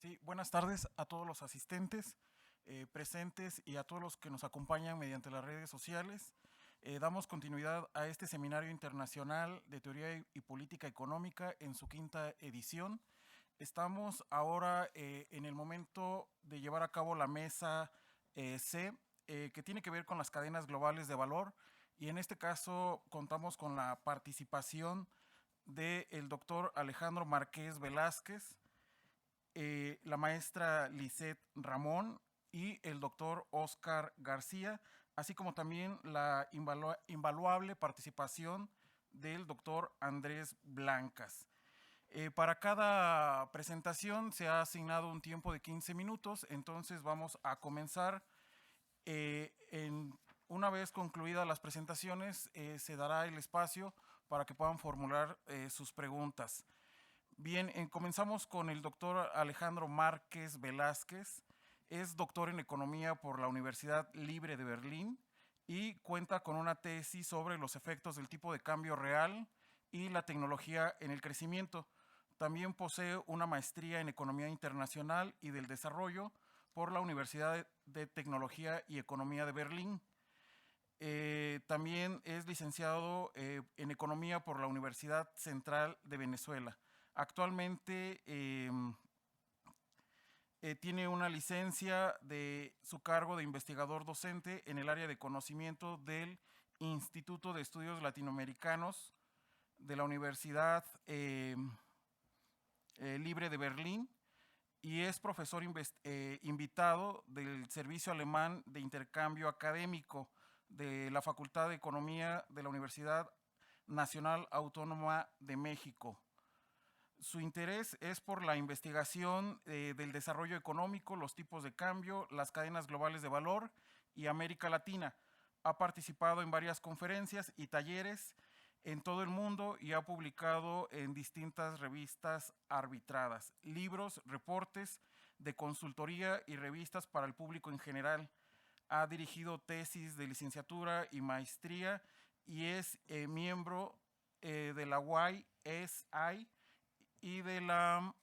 Sí, buenas tardes a todos los asistentes presentes y a todos los que nos acompañan mediante las redes sociales. Damos continuidad a este seminario internacional de teoría y política económica en su quinta edición. Estamos ahora en el momento de llevar a cabo la mesa C, que tiene que ver con las cadenas globales de valor, y en este caso contamos con la participación del doctor Alejandro Márquez Velázquez, la maestra Lisette Ramón y el doctor Oscar García, así como también la invaluable participación del doctor Andrés Blancas. Para cada presentación se ha asignado un tiempo de 15 minutos, entonces vamos a comenzar. Una vez concluidas las presentaciones, se dará el espacio para que puedan formular sus preguntas. Bien, comenzamos con el doctor Alejandro Márquez Velázquez. Es doctor en Economía por la Universidad Libre de Berlín y cuenta con una tesis sobre los efectos del tipo de cambio real y la tecnología en el crecimiento. También posee una maestría en Economía Internacional y del Desarrollo por la Universidad de Tecnología y Economía de Berlín. También es licenciado en Economía por la Universidad Central de Venezuela. Actualmente tiene una licencia de su cargo de investigador docente en el área de conocimiento del Instituto de Estudios Latinoamericanos de la Universidad Libre de Berlín, y es profesor invitado del Servicio Alemán de Intercambio Académico de la Facultad de Economía de la Universidad Nacional Autónoma de México. Su interés es por la investigación del desarrollo económico, los tipos de cambio, las cadenas globales de valor y América Latina. Ha participado en varias conferencias y talleres en todo el mundo y ha publicado en distintas revistas arbitradas, libros, reportes de consultoría y revistas para el público en general. Ha dirigido tesis de licenciatura y maestría y es miembro de la YSI y de la,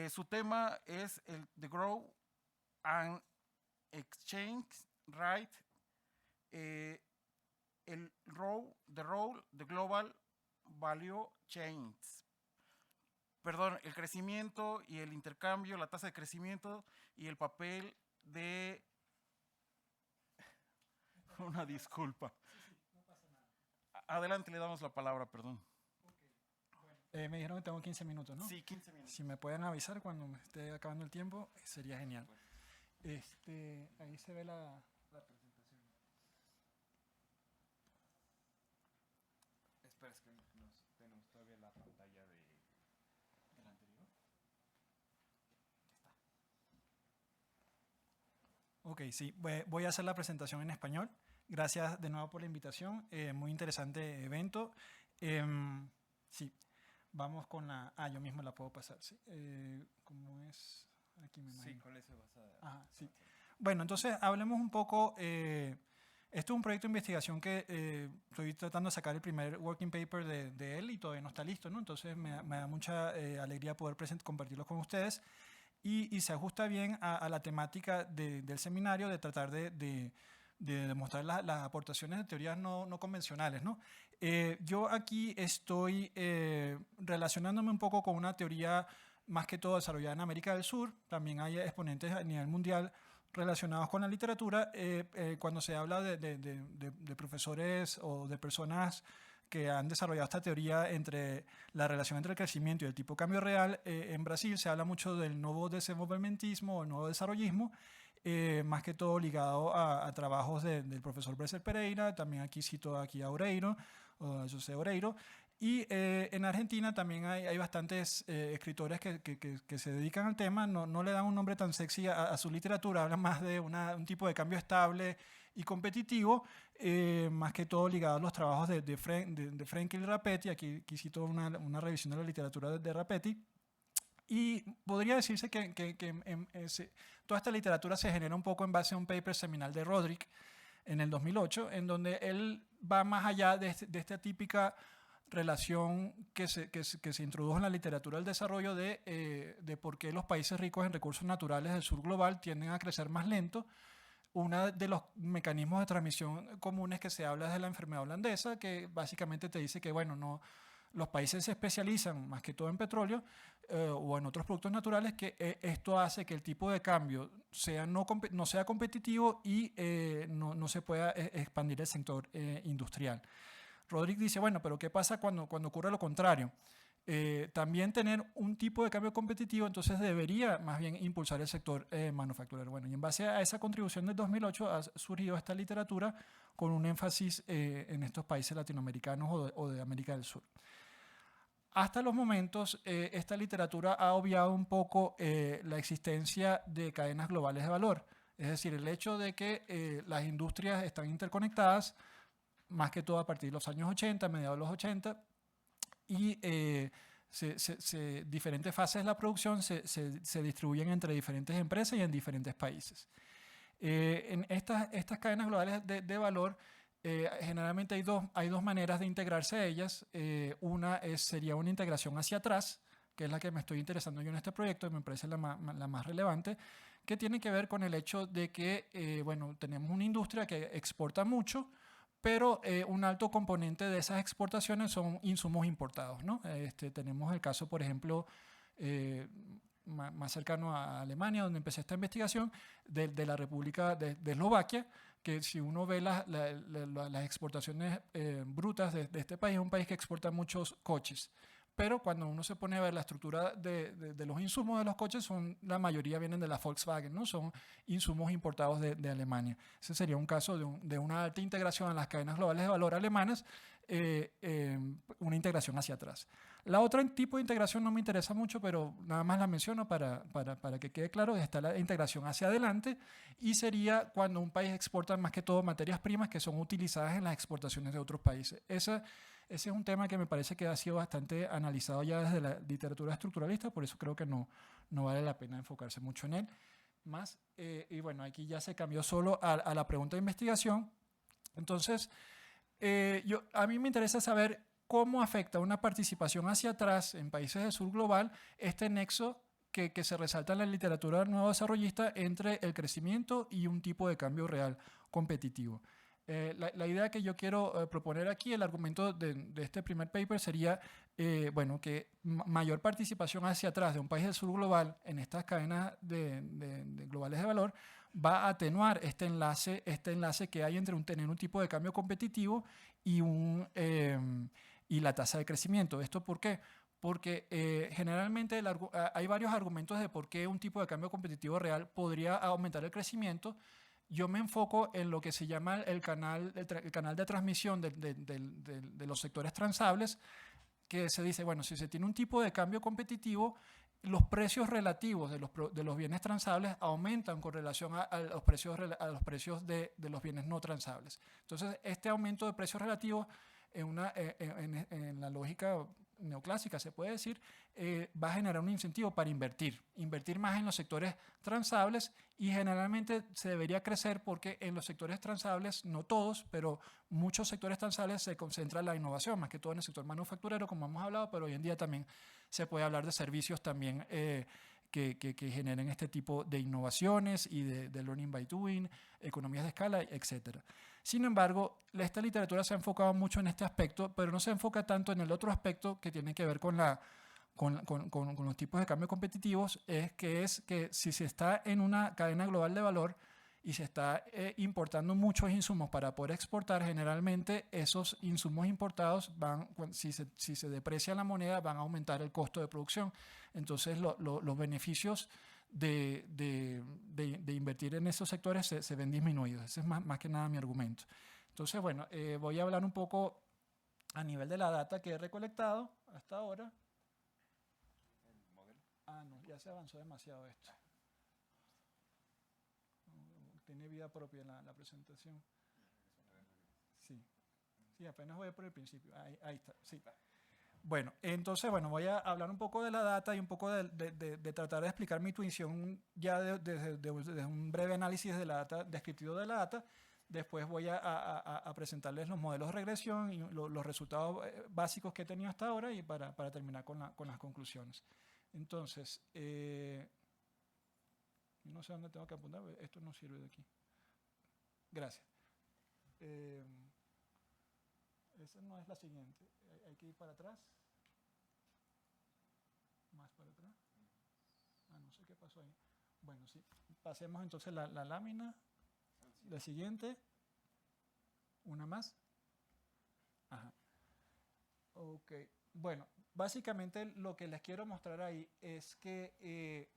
su tema es el The Grow and Exchange Rate, the role, the global value chains. Perdón, el crecimiento y el intercambio, la tasa de crecimiento y el papel de... Una disculpa. No pasa nada. Adelante, le damos la palabra, perdón. Me dijeron que tengo 15 minutos, ¿no? Sí, 15 minutos. Si me pueden avisar cuando me esté acabando el tiempo, sería genial. Ahí se ve la presentación. Espera, es que tenemos todavía la pantalla del anterior. Ya está. Ok, sí, voy a hacer la presentación en español. Gracias de nuevo por la invitación. Muy interesante evento. Sí, vamos con la... yo mismo la puedo pasar, sí. ¿Cómo es? Aquí me imagino. Sí, con eso vas a... Ajá, sí. Bueno, entonces hablemos un poco... esto es un proyecto de investigación que estoy tratando de sacar el primer working paper de él y todavía no está listo, ¿no? Entonces me da mucha alegría poder compartirlo con ustedes y se ajusta bien a la temática del seminario de tratar de demostrar las aportaciones de teorías no convencionales, ¿no? Yo aquí estoy relacionándome un poco con una teoría más que todo desarrollada en América del Sur. También hay exponentes a nivel mundial relacionados con la literatura. Cuando se habla de profesores o de personas que han desarrollado esta teoría entre la relación entre el crecimiento y el tipo de cambio real, en Brasil se habla mucho del nuevo desenvolvimentismo o el nuevo desarrollismo, más que todo ligado a trabajos del profesor Bresser Pereira. También aquí cito aquí a Oreiro, o José Oreiro. Y en Argentina también hay bastantes escritores que se dedican al tema. No le dan un nombre tan sexy a su literatura, hablan más de un tipo de cambio estable y competitivo, más que todo ligado a los trabajos de Frenkel y Rapetti. Aquí cito una revisión de la literatura de Rapetti. Y podría decirse que toda esta literatura se genera un poco en base a un paper seminal de Rodrik en el 2008, en donde él va más allá de esta típica relación que se introdujo en la literatura del desarrollo de por qué los países ricos en recursos naturales del sur global tienden a crecer más lento. Uno de los mecanismos de transmisión comunes que se habla es de la enfermedad holandesa, que básicamente te dice que, bueno, no, los países se especializan más que todo en petróleo o en otros productos naturales, que esto hace que el tipo de cambio no sea competitivo y no se pueda expandir el sector industrial. Rodrick dice, bueno, pero ¿qué pasa cuando ocurre lo contrario? También tener un tipo de cambio competitivo, entonces debería más bien impulsar el sector manufacturero. Bueno, y en base a esa contribución del 2008 ha surgido esta literatura con un énfasis en estos países latinoamericanos o de América del Sur. Hasta los momentos, esta literatura ha obviado un poco la existencia de cadenas globales de valor, es decir, el hecho de que las industrias están interconectadas, más que todo a partir de los años 80, mediados de los 80, y diferentes fases de la producción se distribuyen entre diferentes empresas y en diferentes países. En estas cadenas globales de valor, generalmente hay dos maneras de integrarse a ellas. Una sería una integración hacia atrás, que es la que me estoy interesando yo en este proyecto, y me parece la más relevante, que tiene que ver con el hecho de que bueno, tenemos una industria que exporta mucho, pero un alto componente de esas exportaciones son insumos importados, ¿no? Tenemos el caso, por ejemplo, más cercano a Alemania, donde empecé esta investigación, de la República de Eslovaquia, que si uno ve las exportaciones brutas de este país, es un país que exporta muchos coches. Pero cuando uno se pone a ver la estructura de los insumos de los coches, la mayoría vienen de la Volkswagen, ¿no? Son insumos importados de Alemania. Ese sería un caso de una alta integración en las cadenas globales de valor alemanas, una integración hacia atrás. La otra tipo de integración no me interesa mucho, pero nada más la menciono para que quede claro. Está la integración hacia adelante, y sería cuando un país exporta más que todo materias primas que son utilizadas en las exportaciones de otros países. Ese es un tema que me parece que ha sido bastante analizado ya desde la literatura estructuralista, por eso creo que no vale la pena enfocarse mucho en él. Y bueno, aquí ya se cambió solo a la pregunta de investigación. Entonces, a mí me interesa saber cómo afecta una participación hacia atrás en países del sur global este nexo que se resalta en la literatura nuevo desarrollista entre el crecimiento y un tipo de cambio real competitivo. La idea que yo quiero proponer aquí, el argumento de este primer paper sería bueno, que mayor participación hacia atrás de un país del sur global en estas cadenas de globales de valor va a atenuar este enlace que hay entre tener un tipo de cambio competitivo y la tasa de crecimiento. ¿Esto por qué? Porque generalmente hay varios argumentos de por qué un tipo de cambio competitivo real podría aumentar el crecimiento. Yo me enfoco en lo que se llama el canal de transmisión de los sectores transables, que se dice, bueno, si se tiene un tipo de cambio competitivo, los precios relativos de los bienes transables aumentan con relación a los precios de los bienes no transables. Entonces, este aumento de precios relativos en la lógica neoclásica, se puede decir, va a generar un incentivo para invertir más en los sectores transables, y generalmente se debería crecer porque en los sectores transables, no todos, pero muchos sectores transables se concentra la innovación, más que todo en el sector manufacturero, como hemos hablado, pero hoy en día también se puede hablar de servicios también que generen este tipo de innovaciones y de learning by doing, economías de escala, etc. Sin embargo, esta literatura se ha enfocado mucho en este aspecto, pero no se enfoca tanto en el otro aspecto que tiene que ver con los tipos de cambio competitivos, que es que si se está en una cadena global de valor y se está importando muchos insumos para poder exportar, generalmente esos insumos importados si se deprecia la moneda, van a aumentar el costo de producción. Entonces los beneficios de invertir en esos sectores se ven disminuidos. Ese es más que nada mi argumento. Entonces, bueno, voy a hablar un poco a nivel de la data que he recolectado hasta ahora. ¿El modelo? No, ya se avanzó demasiado esto. Tiene vida propia la presentación. Sí, apenas voy por el principio. Ahí está, sí. Bueno, entonces, voy a hablar un poco de la data y un poco de tratar de explicar mi intuición ya desde un breve análisis de la data, descriptivo de la data, Después voy a presentarles los modelos de regresión y los resultados básicos que he tenido hasta ahora y para terminar con las conclusiones. Entonces, no sé dónde tengo que apuntar, esto no sirve de aquí. Gracias. Esa no es la siguiente. Hay que ir para atrás. Más para atrás. No sé qué pasó ahí. Bueno, sí. Pasemos entonces la lámina. La siguiente. Una más. Ajá. Ok. Bueno, básicamente lo que les quiero mostrar ahí es que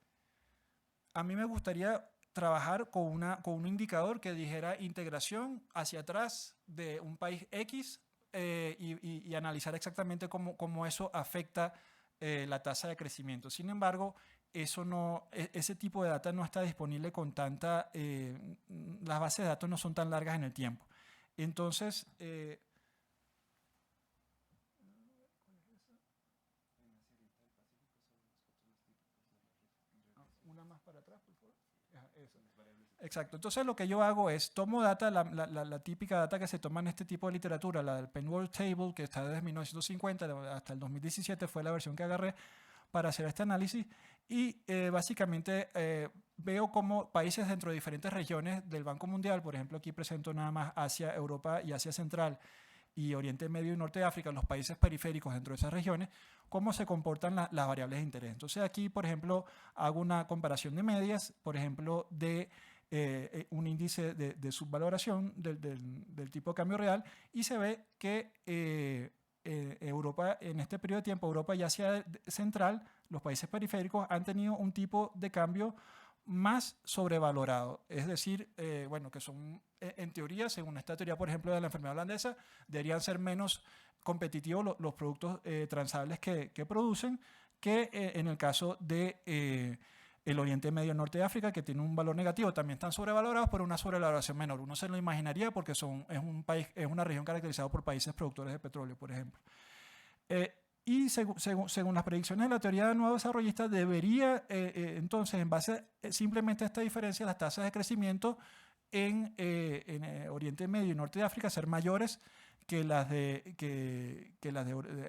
a mí me gustaría trabajar con un indicador que dijera integración hacia atrás de un país X y analizar exactamente cómo eso afecta la tasa de crecimiento. Sin embargo, ese tipo de data no está disponible con tanta... las bases de datos no son tan largas en el tiempo. Entonces... una más para atrás, por favor. Eso. Exacto. Entonces lo que yo hago es, tomo data, la típica data que se toma en este tipo de literatura, la del Penn-World Table, que está desde 1950 hasta el 2017, fue la versión que agarré para hacer este análisis, y básicamente veo cómo países dentro de diferentes regiones del Banco Mundial, por ejemplo aquí presento nada más Asia, Europa y Asia Central, y Oriente Medio y Norte de África, los países periféricos dentro de esas regiones, cómo se comportan las variables de interés. Entonces aquí, por ejemplo, hago una comparación de medias, por ejemplo, de un índice de subvaloración del tipo de cambio real, y se ve que Europa, en este periodo de tiempo, Europa y Asia Central, los países periféricos han tenido un tipo de cambio más sobrevalorado, es decir, bueno, que son, en teoría, según esta teoría, por ejemplo, de la enfermedad holandesa, deberían ser menos competitivos los productos transables que producen que en el caso de el Oriente Medio y Norte de África, que tiene un valor negativo, también están sobrevalorados, pero una sobrevaloración menor. Uno se lo imaginaría porque es una región caracterizada por países productores de petróleo, por ejemplo. Y según las predicciones de la teoría de nuevo desarrollista, debería entonces, en base simplemente a esta diferencia, las tasas de crecimiento en Oriente Medio y Norte de África ser mayores que las de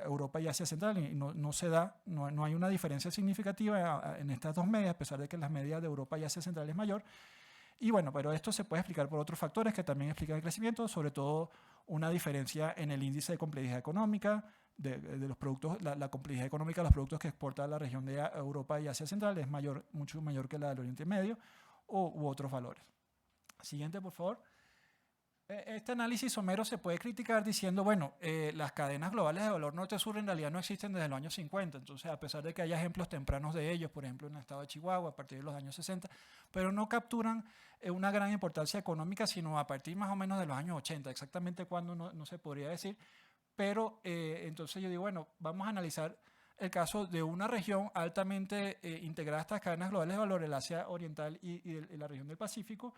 Europa y Asia Central. Y no se da, no hay una diferencia significativa en estas dos medias, a pesar de que las medias de Europa y Asia Central es mayor. Y bueno, pero esto se puede explicar por otros factores que también explican el crecimiento, sobre todo una diferencia en el índice de complejidad económica, de los productos, la complejidad económica de los productos que exporta la región de Europa y Asia Central es mucho mayor que la del Oriente Medio u otros valores. Siguiente, por favor. Este análisis somero se puede criticar diciendo, bueno, las cadenas globales de valor norte-sur en realidad no existen desde los años 50, entonces a pesar de que haya ejemplos tempranos de ellos, por ejemplo en el estado de Chihuahua a partir de los años 60, pero no capturan una gran importancia económica sino a partir más o menos de los años 80, exactamente cuándo no se podría decir, pero entonces yo digo, bueno, vamos a analizar el caso de una región altamente integrada a estas cadenas globales de valor, el Asia Oriental y la región del Pacífico,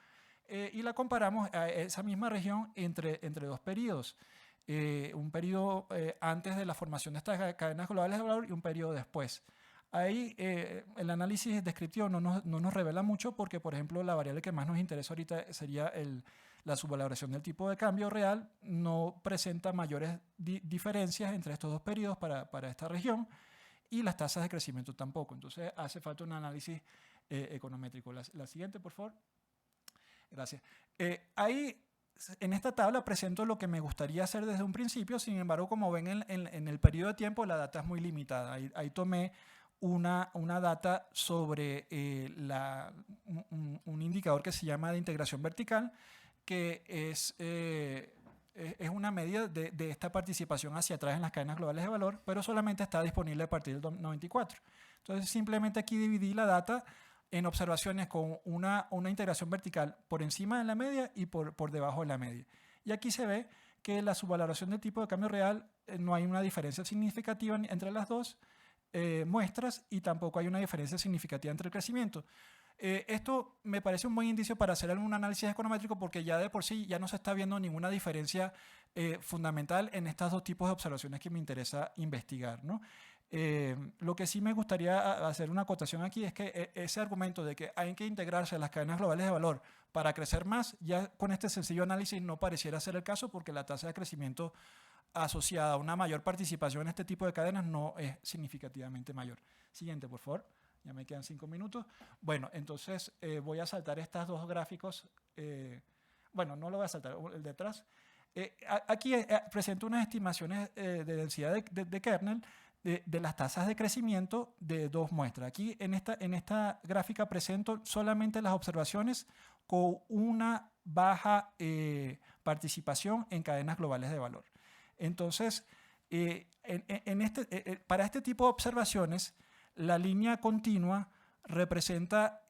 y la comparamos a esa misma región entre dos periodos. Un periodo antes de la formación de estas cadenas globales de valor y un periodo después. Ahí el análisis descriptivo no nos revela mucho porque, por ejemplo, la variable que más nos interesa ahorita sería la subvaloración del tipo de cambio real. No presenta mayores diferencias entre estos dos periodos para esta región y las tasas de crecimiento tampoco. Entonces hace falta un análisis econométrico. La siguiente, por favor. Gracias. Ahí, en esta tabla presento lo que me gustaría hacer desde un principio, sin embargo, como ven en el periodo de tiempo, la data es muy limitada. Ahí tomé una data sobre un indicador que se llama de integración vertical, que es una medida de esta participación hacia atrás en las cadenas globales de valor, pero solamente está disponible a partir del 94. Entonces, simplemente aquí dividí la data en observaciones con una integración vertical por encima de la media y por debajo de la media. Y aquí se ve que la subvaloración del tipo de cambio real no hay una diferencia significativa entre las dos muestras y tampoco hay una diferencia significativa entre el crecimiento. Esto me parece un buen indicio para hacer un análisis econométrico porque ya de por sí ya no se está viendo ninguna diferencia fundamental en estos dos tipos de observaciones que me interesa investigar, ¿no? Lo que sí me gustaría hacer una acotación aquí es que ese argumento de que hay que integrarse a las cadenas globales de valor para crecer más, ya con este sencillo análisis no pareciera ser el caso, porque la tasa de crecimiento asociada a una mayor participación en este tipo de cadenas no es significativamente mayor. Siguiente, por favor. Ya me quedan 5 minutos. Bueno, entonces voy a saltar estos dos gráficos. Bueno, no lo voy a saltar, el de atrás. Aquí presento unas estimaciones de densidad de kernel de las tasas de crecimiento de dos muestras. Aquí en esta gráfica presento solamente las observaciones con una baja participación en cadenas globales de valor. Entonces, para este tipo de observaciones, la línea continua representa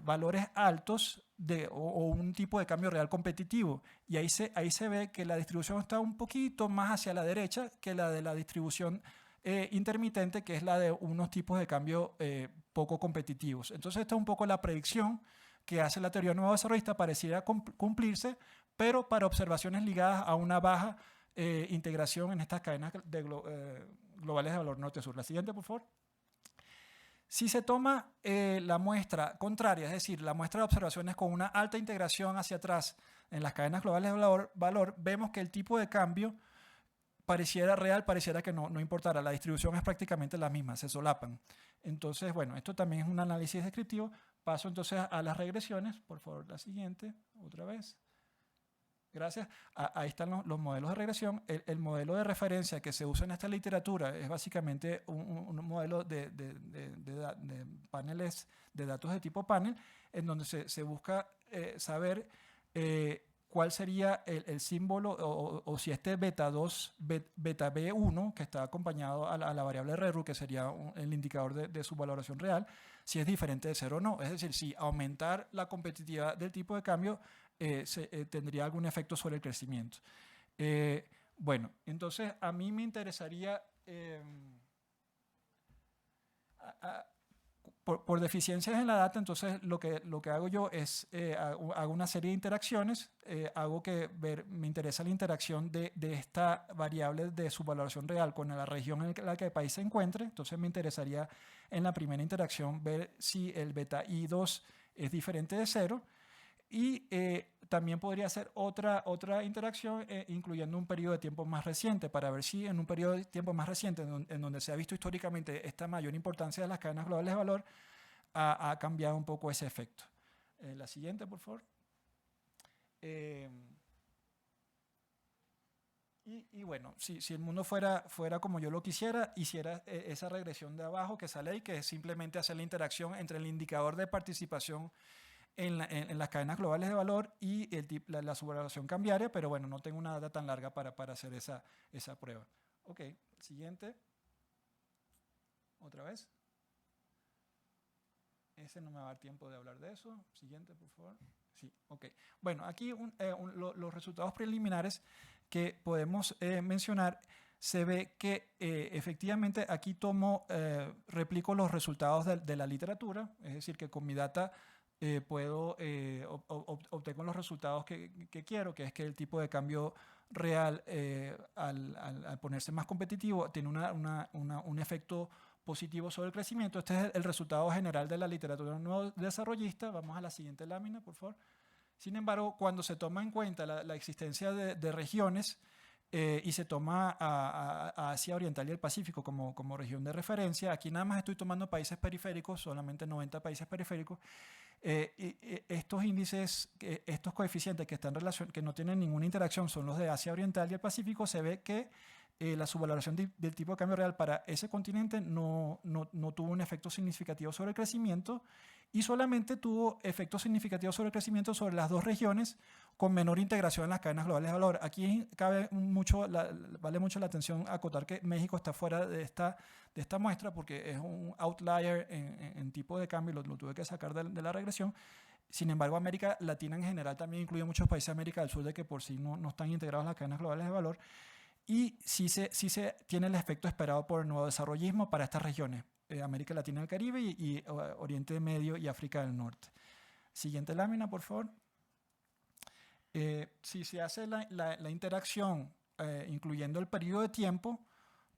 valores altos o un tipo de cambio real competitivo. Y ahí se ve que la distribución está un poquito más hacia la derecha que la de la distribución intermitente, que es la de unos tipos de cambio poco competitivos. Entonces, esta es un poco la predicción que hace la teoría nuevo desarrollista, pareciera cumplirse, pero para observaciones ligadas a una baja integración en estas cadenas globales de valor norte-sur. La siguiente, por favor. Si se toma la muestra contraria, es decir, la muestra de observaciones con una alta integración hacia atrás en las cadenas globales de valor, vemos que el tipo de cambio pareciera real, pareciera que no importara. La distribución es prácticamente la misma, se solapan. Entonces, bueno, esto también es un análisis descriptivo. Paso entonces a las regresiones. Por favor, la siguiente, otra vez. Gracias. Ahí están los modelos de regresión. El modelo de referencia que se usa en esta literatura es básicamente un modelo de paneles de datos de tipo panel, en donde se busca saber cuál sería el símbolo o si este beta 2, beta B1, que está acompañado a la variable RERU, que sería el indicador de su valoración real, si es diferente de 0 o no. Es decir, si aumentar la competitividad del tipo de cambio tendría algún efecto sobre el crecimiento. Bueno, entonces a mí me interesaría, por deficiencias en la data, entonces lo que hago yo es, hago una serie de interacciones, me interesa la interacción de esta variable de su valoración real con la región en la que el país se encuentre. Entonces me interesaría en la primera interacción ver si el beta I2 es diferente de 0. Y también podría hacer otra interacción incluyendo un periodo de tiempo más reciente para ver si en un periodo de tiempo más reciente en donde se ha visto históricamente esta mayor importancia de las cadenas globales de valor ha cambiado un poco ese efecto. La siguiente, por favor. Y bueno, si el mundo fuera como yo lo quisiera, hiciera esa regresión de abajo que sale ahí, que es simplemente hacer la interacción entre el indicador de participación en las cadenas globales de valor y la subvaloración cambiaria, pero bueno, no tengo una data tan larga para hacer esa prueba. Ok, siguiente. Otra vez. Ese no me va a dar tiempo de hablar de eso. Siguiente, por favor. Sí, ok. Bueno, aquí los resultados preliminares que podemos mencionar, se ve que efectivamente aquí replico los resultados de la literatura, es decir, que con mi data puedo obtener los resultados que quiero, que es que el tipo de cambio real al ponerse más competitivo tiene un efecto positivo sobre el crecimiento. Este es el resultado general de la literatura nuevo desarrollista. Vamos a la siguiente lámina, por favor. Sin embargo, cuando se toma en cuenta la existencia de regiones y se toma a Asia Oriental y el Pacífico como región de referencia, aquí nada más estoy tomando países periféricos, solamente 90 países periféricos. Estos índices, estos coeficientes que están que no tienen ninguna interacción son los de Asia Oriental y el Pacífico. Se ve que la subvaloración del tipo de cambio real para ese continente no tuvo un efecto significativo sobre el crecimiento y solamente tuvo efectos significativos sobre el crecimiento sobre las dos regiones con menor integración en las cadenas globales de valor. Aquí vale mucho la atención acotar que México está fuera de esta muestra porque es un outlier en tipo de cambio, lo tuve que sacar de la regresión. Sin embargo, América Latina en general también incluye muchos países de América del Sur de que por sí no están integrados en las cadenas globales de valor. Y sí se tiene el efecto esperado por el nuevo desarrollismo para estas regiones, América Latina y el Caribe y Oriente Medio y África del Norte. Siguiente lámina, por favor. Si se hace la interacción, incluyendo el periodo de tiempo,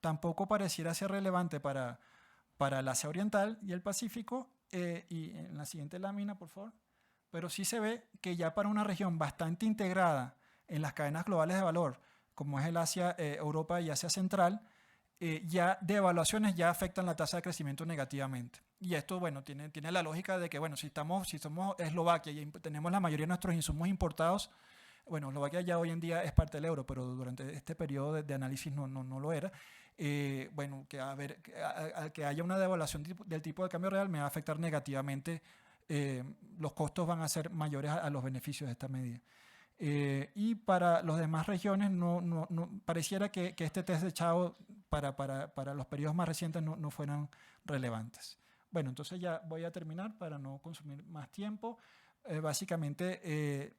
tampoco pareciera ser relevante para el Asia Oriental y el Pacífico, y en la siguiente lámina, por favor, pero sí se ve que ya para una región bastante integrada en las cadenas globales de valor, como es el Asia, Europa y Asia Central, ya devaluaciones ya afectan la tasa de crecimiento negativamente. Y esto, bueno, tiene la lógica de que, bueno, si somos Eslovaquia y tenemos la mayoría de nuestros insumos importados, bueno, Eslovaquia ya hoy en día es parte del euro, pero durante este periodo de análisis no lo era. Bueno, que haya una devaluación del tipo de cambio real me va a afectar negativamente. Los costos van a ser mayores a los beneficios de esta medida. Y para las demás regiones no pareciera que este test de Chao para los periodos más recientes no fueran relevantes. Bueno, entonces ya voy a terminar para no consumir más tiempo. Básicamente,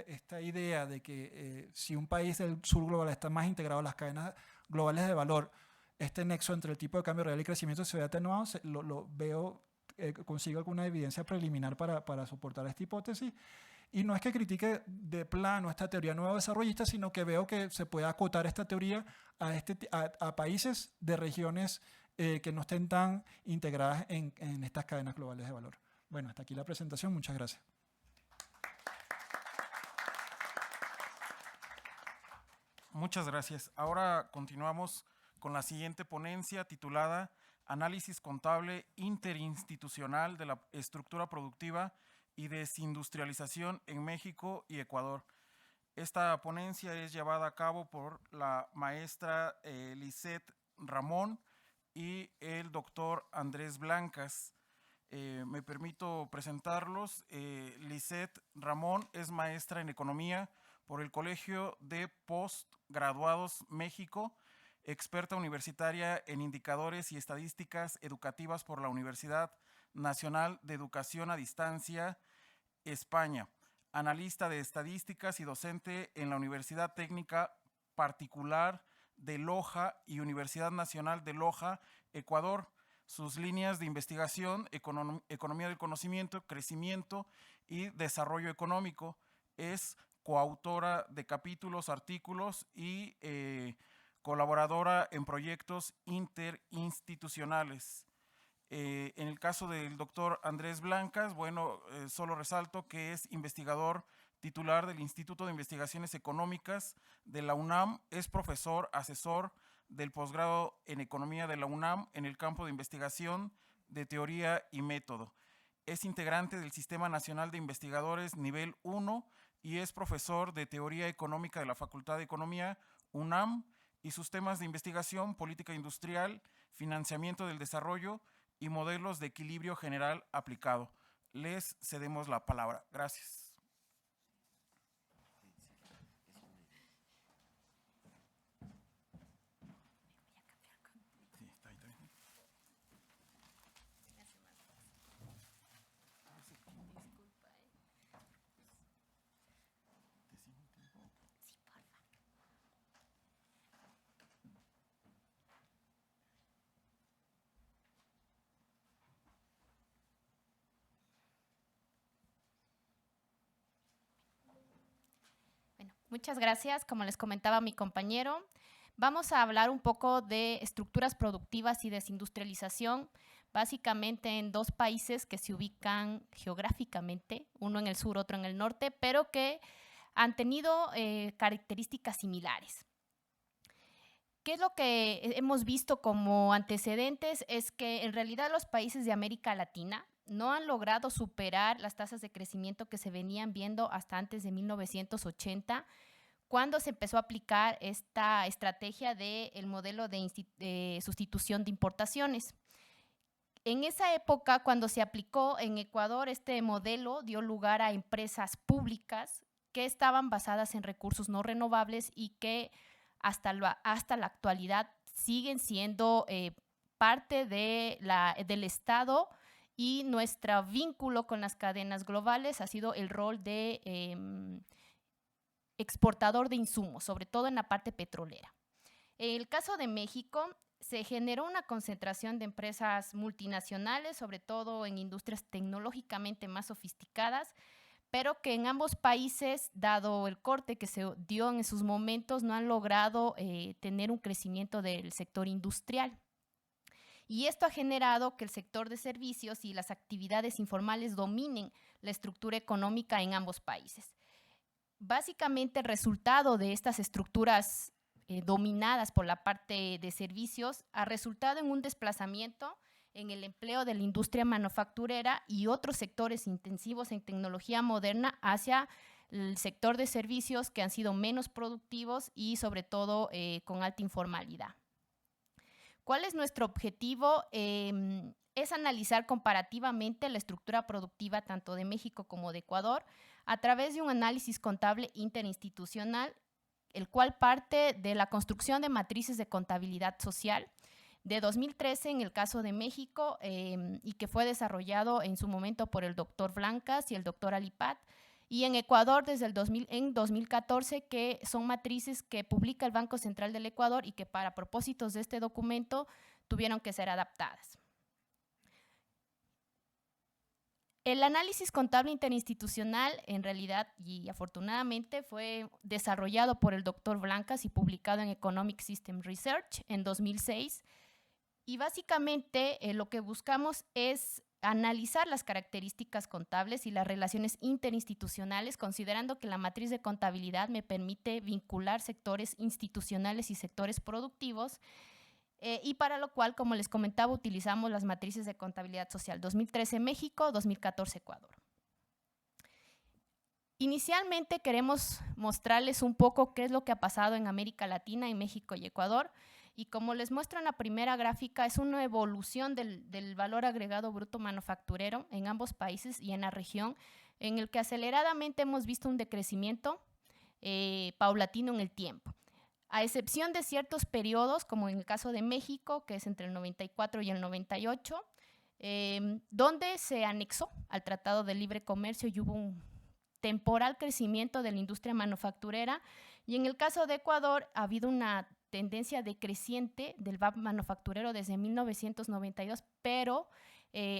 esta idea de que si un país del sur global está más integrado a las cadenas globales de valor, este nexo entre el tipo de cambio real y crecimiento se ve atenuado, lo veo, consigo alguna evidencia preliminar para soportar esta hipótesis. Y no es que critique de plano esta teoría nueva desarrollista, sino que veo que se puede acotar esta teoría a países de regiones que no estén tan integradas en estas cadenas globales de valor. Bueno, hasta aquí la presentación. Muchas gracias. Muchas gracias. Ahora continuamos con la siguiente ponencia titulada Análisis contable interinstitucional de la estructura productiva y desindustrialización en México y Ecuador. Esta ponencia es llevada a cabo por la maestra Lisette Ramón y el doctor Andrés Blancas. Me permito presentarlos. Lisette Ramón es maestra en Economía por el Colegio de Postgraduados México, experta universitaria en indicadores y estadísticas educativas por la Universidad Nacional de Educación a Distancia, España, analista de estadísticas y docente en la Universidad Técnica Particular de Loja y Universidad Nacional de Loja, Ecuador. Sus líneas de investigación, economía del conocimiento, crecimiento y desarrollo económico. Es coautora de capítulos, artículos y colaboradora en proyectos interinstitucionales. En el caso del doctor Andrés Blancas, bueno, solo resalto que es investigador titular del Instituto de Investigaciones Económicas de la UNAM, es profesor asesor del posgrado en Economía de la UNAM en el campo de investigación de teoría y método. Es integrante del Sistema Nacional de Investigadores Nivel 1 y es profesor de Teoría Económica de la Facultad de Economía, UNAM, y sus temas de investigación, política industrial, financiamiento del desarrollo y modelos de equilibrio general aplicado. Les cedemos la palabra. Gracias. Muchas gracias. Como les comentaba mi compañero, vamos a hablar un poco de estructuras productivas y desindustrialización, básicamente en dos países que se ubican geográficamente, uno en el sur, otro en el norte, pero que han tenido características similares. ¿Qué es lo que hemos visto como antecedentes? Es que en realidad los países de América Latina no han logrado superar las tasas de crecimiento que se venían viendo hasta antes de 1980, cuando se empezó a aplicar esta estrategia del modelo de sustitución de importaciones. En esa época, cuando se aplicó en Ecuador, este modelo dio lugar a empresas públicas que estaban basadas en recursos no renovables y que hasta la actualidad siguen siendo parte del Estado, y nuestro vínculo con las cadenas globales ha sido el rol de exportador de insumos, sobre todo en la parte petrolera. En el caso de México, se generó una concentración de empresas multinacionales, sobre todo en industrias tecnológicamente más sofisticadas, pero que en ambos países, dado el corte que se dio en esos momentos, no han logrado tener un crecimiento del sector industrial. Y esto ha generado que el sector de servicios y las actividades informales dominen la estructura económica en ambos países. Básicamente, el resultado de estas estructuras dominadas por la parte de servicios ha resultado en un desplazamiento en el empleo de la industria manufacturera y otros sectores intensivos en tecnología moderna hacia el sector de servicios que han sido menos productivos y sobre todo con alta informalidad. ¿Cuál es nuestro objetivo? Es analizar comparativamente la estructura productiva tanto de México como de Ecuador a través de un análisis contable interinstitucional, el cual parte de la construcción de matrices de contabilidad social de 2013 en el caso de México y que fue desarrollado en su momento por el doctor Blancas y el doctor Alipat, y en Ecuador desde el 2014, que son matrices que publica el Banco Central del Ecuador y que para propósitos de este documento tuvieron que ser adaptadas. El análisis contable interinstitucional, en realidad y afortunadamente, fue desarrollado por el doctor Blancas y publicado en Economic System Research en 2006. Y básicamente lo que buscamos es analizar las características contables y las relaciones interinstitucionales, considerando que la matriz de contabilidad me permite vincular sectores institucionales y sectores productivos, y para lo cual, como les comentaba, utilizamos las matrices de contabilidad social 2013 México, 2014 Ecuador. Inicialmente queremos mostrarles un poco qué es lo que ha pasado en América Latina, en México y Ecuador, y como les muestro en la primera gráfica, es una evolución del valor agregado bruto manufacturero en ambos países y en la región, en el que aceleradamente hemos visto un decrecimiento paulatino en el tiempo. A excepción de ciertos periodos, como en el caso de México, que es entre el 94 y el 98, donde se anexó al Tratado de Libre Comercio y hubo un temporal crecimiento de la industria manufacturera, y en el caso de Ecuador ha habido una tendencia decreciente del VAP manufacturero desde 1992, pero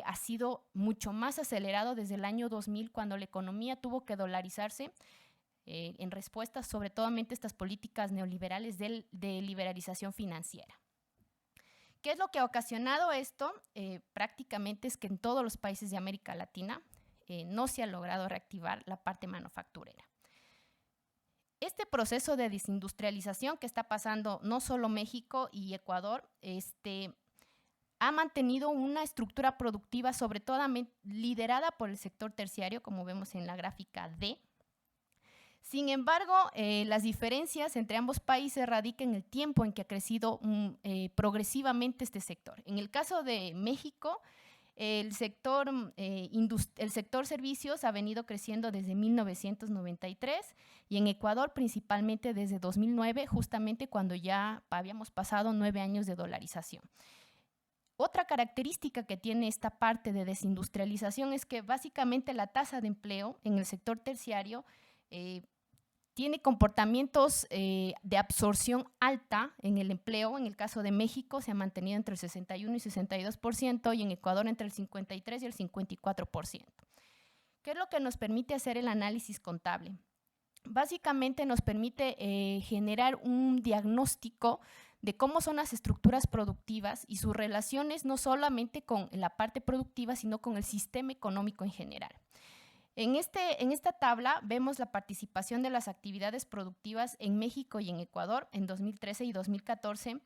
ha sido mucho más acelerado desde el año 2000, cuando la economía tuvo que dolarizarse en respuesta sobre todo a estas políticas neoliberales de liberalización financiera. ¿Qué es lo que ha ocasionado esto? Prácticamente es que en todos los países de América Latina no se ha logrado reactivar la parte manufacturera. Este proceso de desindustrialización que está pasando no solo México y Ecuador, ha mantenido una estructura productiva sobre todo liderada por el sector terciario, como vemos en la gráfica D. Sin embargo, las diferencias entre ambos países radican en el tiempo en que ha crecido progresivamente este sector. En el caso de México, el sector servicios ha venido creciendo desde 1993 y en Ecuador principalmente desde 2009, justamente cuando ya habíamos pasado 9 años de dolarización. Otra característica que tiene esta parte de desindustrialización es que básicamente la tasa de empleo en el sector terciario tiene comportamientos de absorción alta en el empleo. En el caso de México se ha mantenido entre el 61 y 62% y en Ecuador entre el 53 y el 54%. ¿Qué es lo que nos permite hacer el análisis contable? Básicamente nos permite generar un diagnóstico de cómo son las estructuras productivas y sus relaciones no solamente con la parte productiva, sino con el sistema económico en general. En esta tabla vemos la participación de las actividades productivas en México y en Ecuador en 2013 y 2014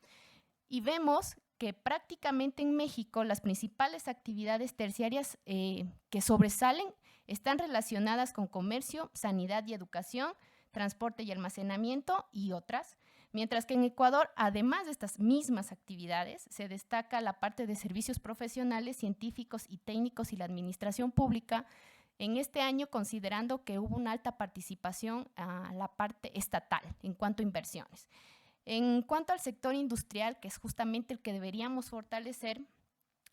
y vemos que prácticamente en México las principales actividades terciarias que sobresalen están relacionadas con comercio, sanidad y educación, transporte y almacenamiento y otras, mientras que en Ecuador, además de estas mismas actividades, se destaca la parte de servicios profesionales, científicos y técnicos y la administración pública, en este año considerando que hubo una alta participación a la parte estatal en cuanto a inversiones. En cuanto al sector industrial, que es justamente el que deberíamos fortalecer,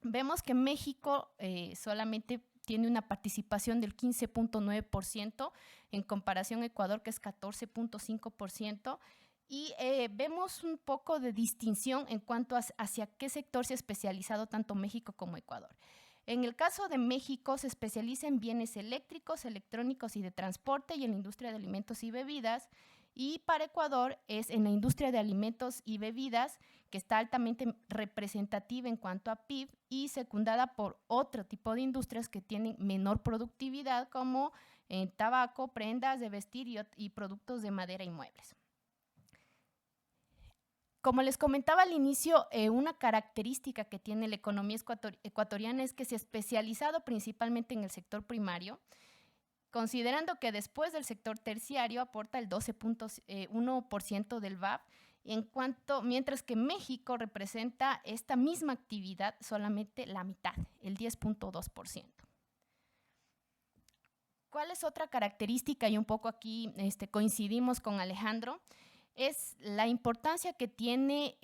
vemos que México solamente tiene una participación del 15.9% en comparación a Ecuador, que es 14.5%, y vemos un poco de distinción en cuanto a hacia qué sector se ha especializado tanto México como Ecuador. En el caso de México, se especializa en bienes eléctricos, electrónicos y de transporte y en la industria de alimentos y bebidas. Y para Ecuador es en la industria de alimentos y bebidas, que está altamente representativa en cuanto a PIB y secundada por otro tipo de industrias que tienen menor productividad, como tabaco, prendas de vestir y productos de madera y muebles. Como les comentaba al inicio, una característica que tiene la economía ecuatoriana es que se ha especializado principalmente en el sector primario, considerando que después del sector terciario aporta el 12.1% del VAP, mientras que México representa esta misma actividad solamente la mitad, el 10.2%. ¿Cuál es otra característica? Y un poco aquí coincidimos con Alejandro, es la importancia que tiene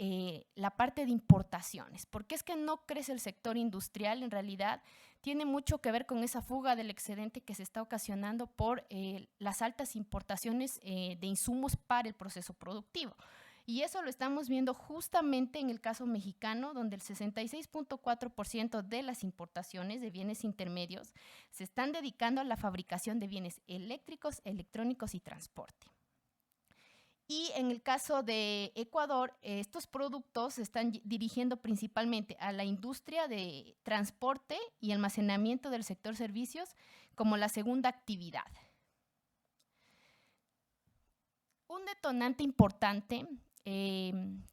la parte de importaciones. ¿Por qué es que no crece el sector industrial? En realidad tiene mucho que ver con esa fuga del excedente que se está ocasionando por las altas importaciones de insumos para el proceso productivo. Y eso lo estamos viendo justamente en el caso mexicano, donde el 66.4% de las importaciones de bienes intermedios se están dedicando a la fabricación de bienes eléctricos, electrónicos y transporte. Y en el caso de Ecuador, estos productos se están dirigiendo principalmente a la industria de transporte y almacenamiento del sector servicios como la segunda actividad. Un detonante importante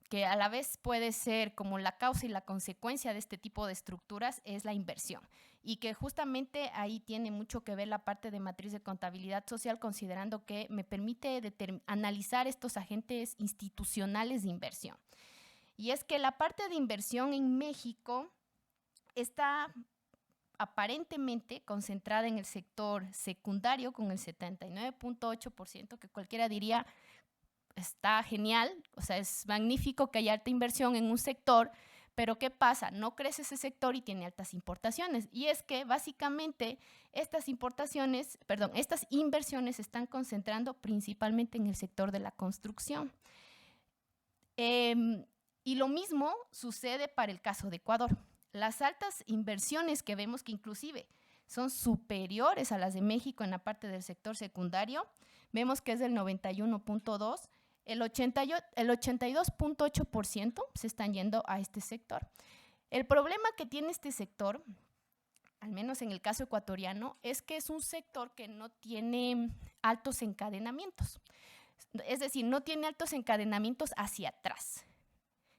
que a la vez puede ser como la causa y la consecuencia de este tipo de estructuras es la inversión, y que justamente ahí tiene mucho que ver la parte de matriz de contabilidad social, considerando que me permite analizar estos agentes institucionales de inversión. Y es que la parte de inversión en México está aparentemente concentrada en el sector secundario con el 79.8%, que cualquiera diría está genial, o sea, es magnífico que haya alta inversión en un sector, pero ¿qué pasa? No crece ese sector y tiene altas importaciones. Y es que básicamente estas inversiones se están concentrando principalmente en el sector de la construcción. Y lo mismo sucede para el caso de Ecuador. Las altas inversiones que vemos, que inclusive son superiores a las de México en la parte del sector secundario, vemos que es del 91.2%, el 82.8% se están yendo a este sector. El problema que tiene este sector, al menos en el caso ecuatoriano, es que es un sector que no tiene altos encadenamientos. Es decir, no tiene altos encadenamientos hacia atrás.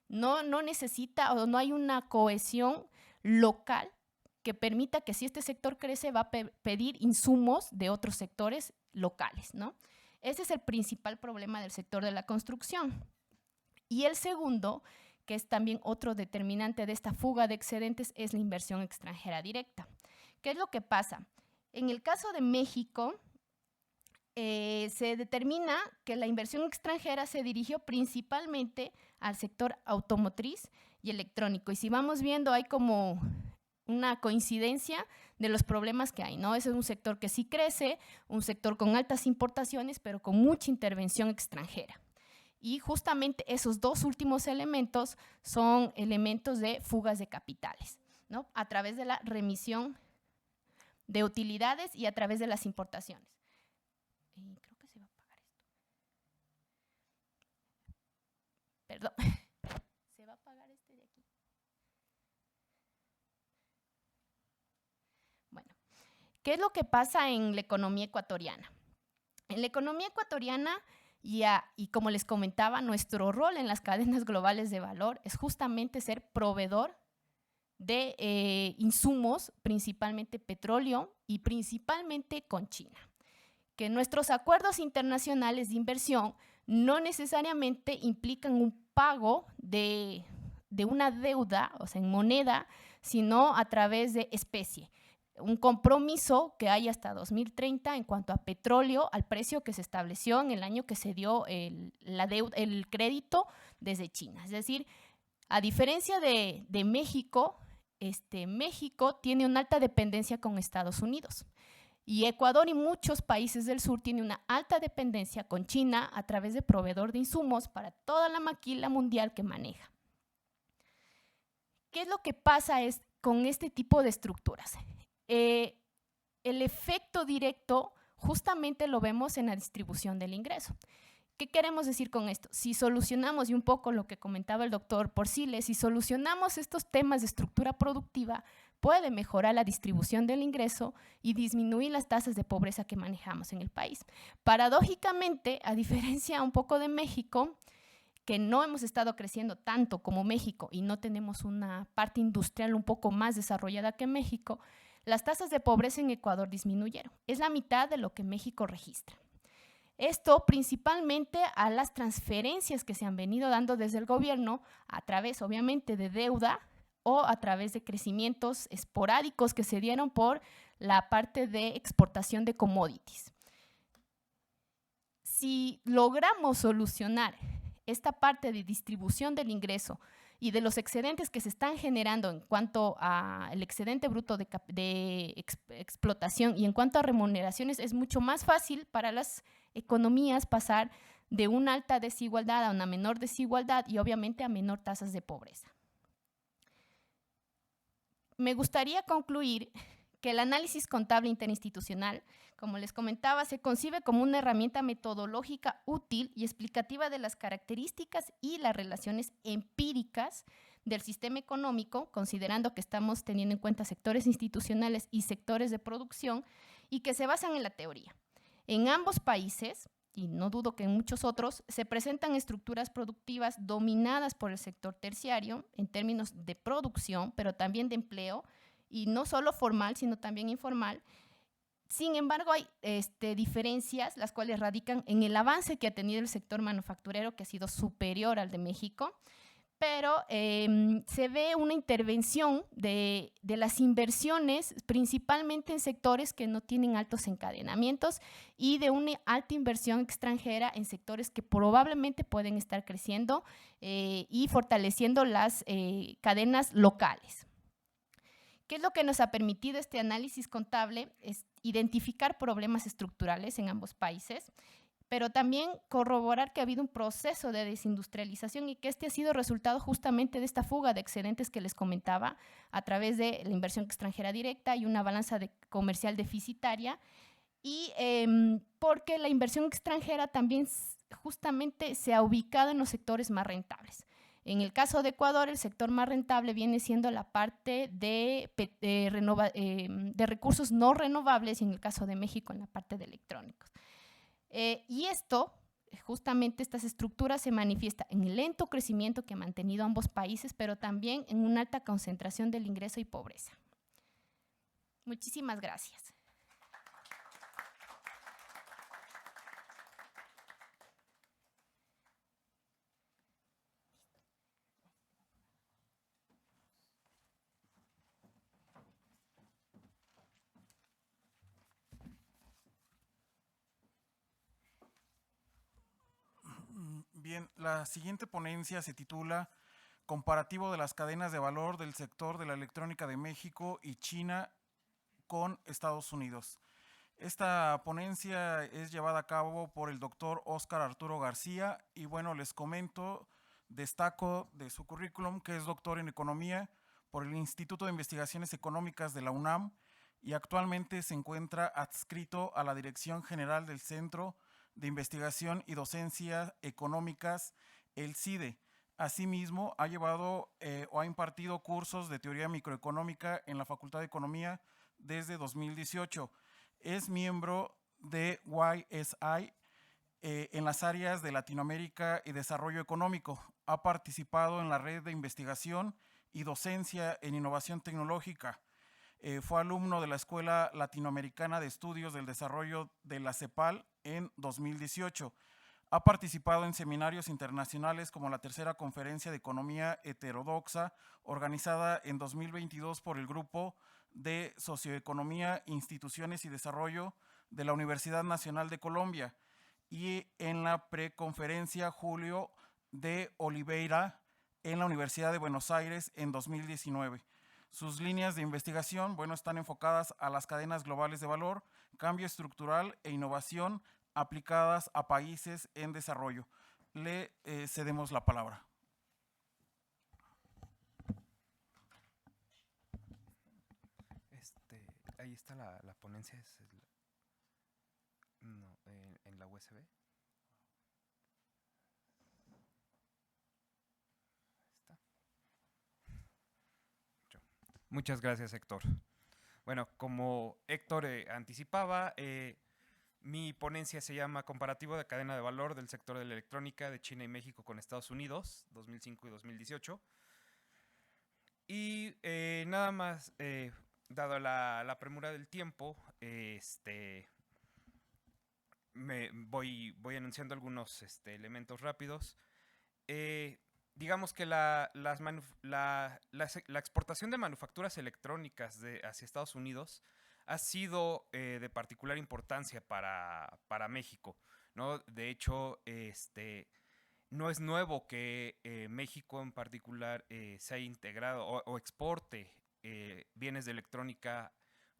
No necesita o no hay una cohesión local que permita que si este sector crece va a pedir insumos de otros sectores locales, ¿no? Ese es el principal problema del sector de la construcción. Y el segundo, que es también otro determinante de esta fuga de excedentes, es la inversión extranjera directa. ¿Qué es lo que pasa? En el caso de México, se determina que la inversión extranjera se dirigió principalmente al sector automotriz y electrónico. Y si vamos viendo, hay como una coincidencia de los problemas que hay, ¿no? Ese es un sector que sí crece, un sector con altas importaciones, pero con mucha intervención extranjera. Y justamente esos dos últimos elementos son elementos de fugas de capitales, ¿no? A través de la remisión de utilidades y a través de las importaciones. Creo que se va a apagar esto. Perdón. Se va a apagar este de aquí. Bueno, ¿qué es lo que pasa en la economía ecuatoriana? En la economía ecuatoriana, y como les comentaba, nuestro rol en las cadenas globales de valor es justamente ser proveedor de insumos, principalmente petróleo y principalmente con China. Que nuestros acuerdos internacionales de inversión no necesariamente implican un pago de una deuda, o sea, en moneda, sino a través de especie. Un compromiso que hay hasta 2030 en cuanto a petróleo, al precio que se estableció en el año que se dio el crédito desde China. Es decir, a diferencia de México, México tiene una alta dependencia con Estados Unidos. Y Ecuador y muchos países del sur tienen una alta dependencia con China a través de proveedor de insumos para toda la maquila mundial que maneja. ¿Qué es lo que pasa con este tipo de estructuras. El efecto directo justamente lo vemos en la distribución del ingreso. ¿Qué queremos decir con esto? Si solucionamos, y un poco lo que comentaba el doctor Porciles, si solucionamos estos temas de estructura productiva, puede mejorar la distribución del ingreso y disminuir las tasas de pobreza que manejamos en el país. Paradójicamente, a diferencia un poco de México, que no hemos estado creciendo tanto como México y no tenemos una parte industrial un poco más desarrollada que México, las tasas de pobreza en Ecuador disminuyeron. Es la mitad de lo que México registra. Esto principalmente a las transferencias que se han venido dando desde el gobierno a través, obviamente, de deuda o a través de crecimientos esporádicos que se dieron por la parte de exportación de commodities. Si logramos solucionar esta parte de distribución del ingreso y de los excedentes que se están generando en cuanto al excedente bruto de explotación y en cuanto a remuneraciones, es mucho más fácil para las economías pasar de una alta desigualdad a una menor desigualdad y obviamente a menor tasas de pobreza. Me gustaría concluir que el análisis contable interinstitucional, como les comentaba, se concibe como una herramienta metodológica útil y explicativa de las características y las relaciones empíricas del sistema económico, considerando que estamos teniendo en cuenta sectores institucionales y sectores de producción, y que se basan en la teoría. En ambos países, y no dudo que en muchos otros, se presentan estructuras productivas dominadas por el sector terciario en términos de producción, pero también de empleo, y no solo formal, sino también informal. Sin embargo, hay diferencias, las cuales radican en el avance que ha tenido el sector manufacturero, que ha sido superior al de México, pero se ve una intervención de las inversiones principalmente en sectores que no tienen altos encadenamientos y de una alta inversión extranjera en sectores que probablemente pueden estar creciendo y fortaleciendo las cadenas locales. ¿Qué es lo que nos ha permitido este análisis contable? Es identificar problemas estructurales en ambos países, pero también corroborar que ha habido un proceso de desindustrialización y que este ha sido resultado justamente de esta fuga de excedentes que les comentaba a través de la inversión extranjera directa y una balanza comercial deficitaria, y porque la inversión extranjera también justamente se ha ubicado en los sectores más rentables. En el caso de Ecuador, el sector más rentable viene siendo la parte de recursos no renovables, y en el caso de México, en la parte de electrónicos. Y esto, justamente estas estructuras se manifiestan en el lento crecimiento que han mantenido ambos países, pero también en una alta concentración del ingreso y pobreza. Muchísimas gracias. Bien, la siguiente ponencia se titula Comparativo de las cadenas de valor del sector de la electrónica de México y China con Estados Unidos. Esta ponencia es llevada a cabo por el doctor Óscar Arturo García y bueno, les comento, destaco de su currículum que es doctor en Economía por el Instituto de Investigaciones Económicas de la UNAM y actualmente se encuentra adscrito a la Dirección General del Centro de Investigación y Docencia Económicas, el CIDE. Asimismo, ha llevado o ha impartido cursos de teoría microeconómica en la Facultad de Economía desde 2018. Es miembro de YSI en las áreas de Latinoamérica y Desarrollo Económico. Ha participado en la red de investigación y docencia en innovación tecnológica. Fue alumno de la Escuela Latinoamericana de Estudios del Desarrollo de la CEPAL en 2018. Ha participado en seminarios internacionales como la Tercera Conferencia de Economía Heterodoxa, organizada en 2022 por el Grupo de Socioeconomía, Instituciones y Desarrollo de la Universidad Nacional de Colombia, y en la Preconferencia Julio de Oliveira en la Universidad de Buenos Aires en 2019. Sus líneas de investigación, están enfocadas a las cadenas globales de valor, cambio estructural e innovación aplicadas a países en desarrollo. Le cedemos la palabra. está la ponencia? No, en la USB. Está. Muchas gracias, Héctor. Bueno, como Héctor anticipaba, mi ponencia se llama Comparativo de cadena de valor del sector de la electrónica de China y México con Estados Unidos, 2005 y 2018. Y nada más, dado la premura del tiempo, voy anunciando algunos elementos rápidos. Digamos que la exportación de manufacturas electrónicas hacia Estados Unidos ha sido de particular importancia para México, ¿no? De hecho, no es nuevo que México en particular se haya integrado o exporte bienes de electrónica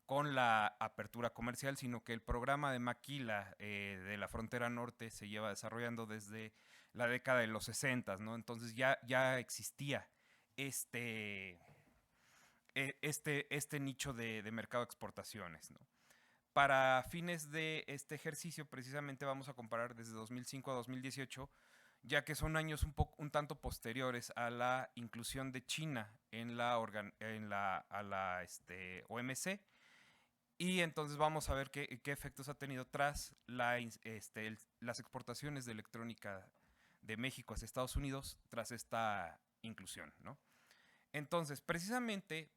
con la apertura comercial, sino que el programa de Maquila de la frontera norte se lleva desarrollando desde la década de los 60, ¿no? Entonces ya existía este nicho de mercado de exportaciones, ¿no? Para fines de este ejercicio, precisamente vamos a comparar desde 2005 a 2018, ya que son años un tanto posteriores a la inclusión de China en la OMC, y entonces vamos a ver qué efectos ha tenido tras las exportaciones de electrónica de México hacia Estados Unidos tras esta inclusión, ¿no? Entonces, precisamente,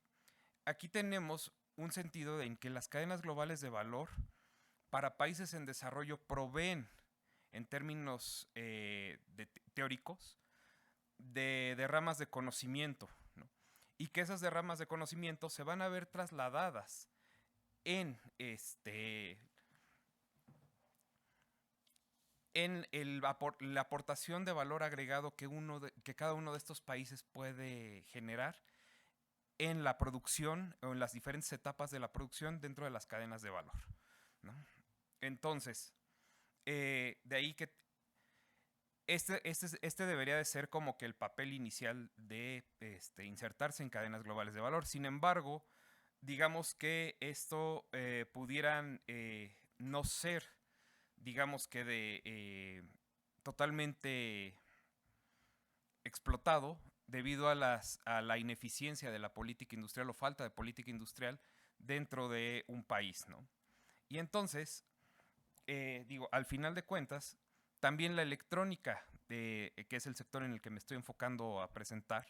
aquí tenemos un sentido en que las cadenas globales de valor para países en desarrollo proveen, en términos teóricos, de ramas de conocimiento, ¿no? Y que esas derramas de conocimiento se van a ver trasladadas en la aportación de valor agregado que cada uno de estos países puede generar en la producción o en las diferentes etapas de la producción dentro de las cadenas de valor, ¿no? Entonces, de ahí que este debería de ser como que el papel inicial de insertarse en cadenas globales de valor. Sin embargo, digamos que esto pudieran no ser, digamos que totalmente explotado debido a la ineficiencia de la política industrial o falta de política industrial dentro de un país, ¿no? Y entonces, al final de cuentas, también la electrónica, que es el sector en el que me estoy enfocando a presentar,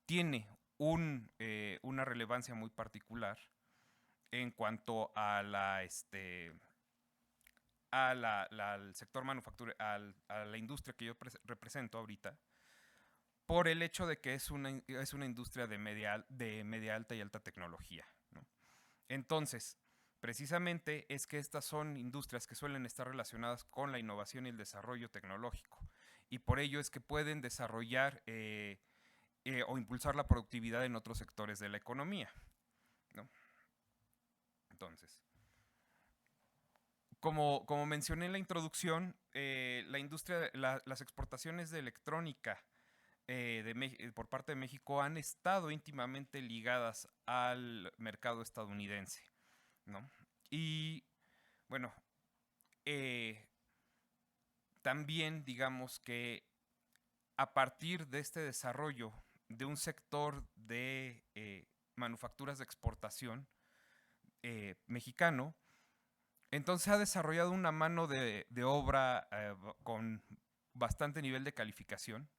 tiene una relevancia muy particular en cuanto a al sector manufactura, a la industria que yo represento ahorita, por el hecho de que es una industria de media alta y alta tecnología, ¿no? Entonces, precisamente es que estas son industrias que suelen estar relacionadas con la innovación y el desarrollo tecnológico, y por ello es que pueden desarrollar o impulsar la productividad en otros sectores de la economía, ¿no? Entonces, como mencioné en la introducción, las exportaciones de electrónica por parte de México han estado íntimamente ligadas al mercado estadounidense, ¿no? Y bueno, también digamos que a partir de este desarrollo de un sector de manufacturas de exportación mexicano, entonces ha desarrollado una mano de obra con bastante nivel de calificación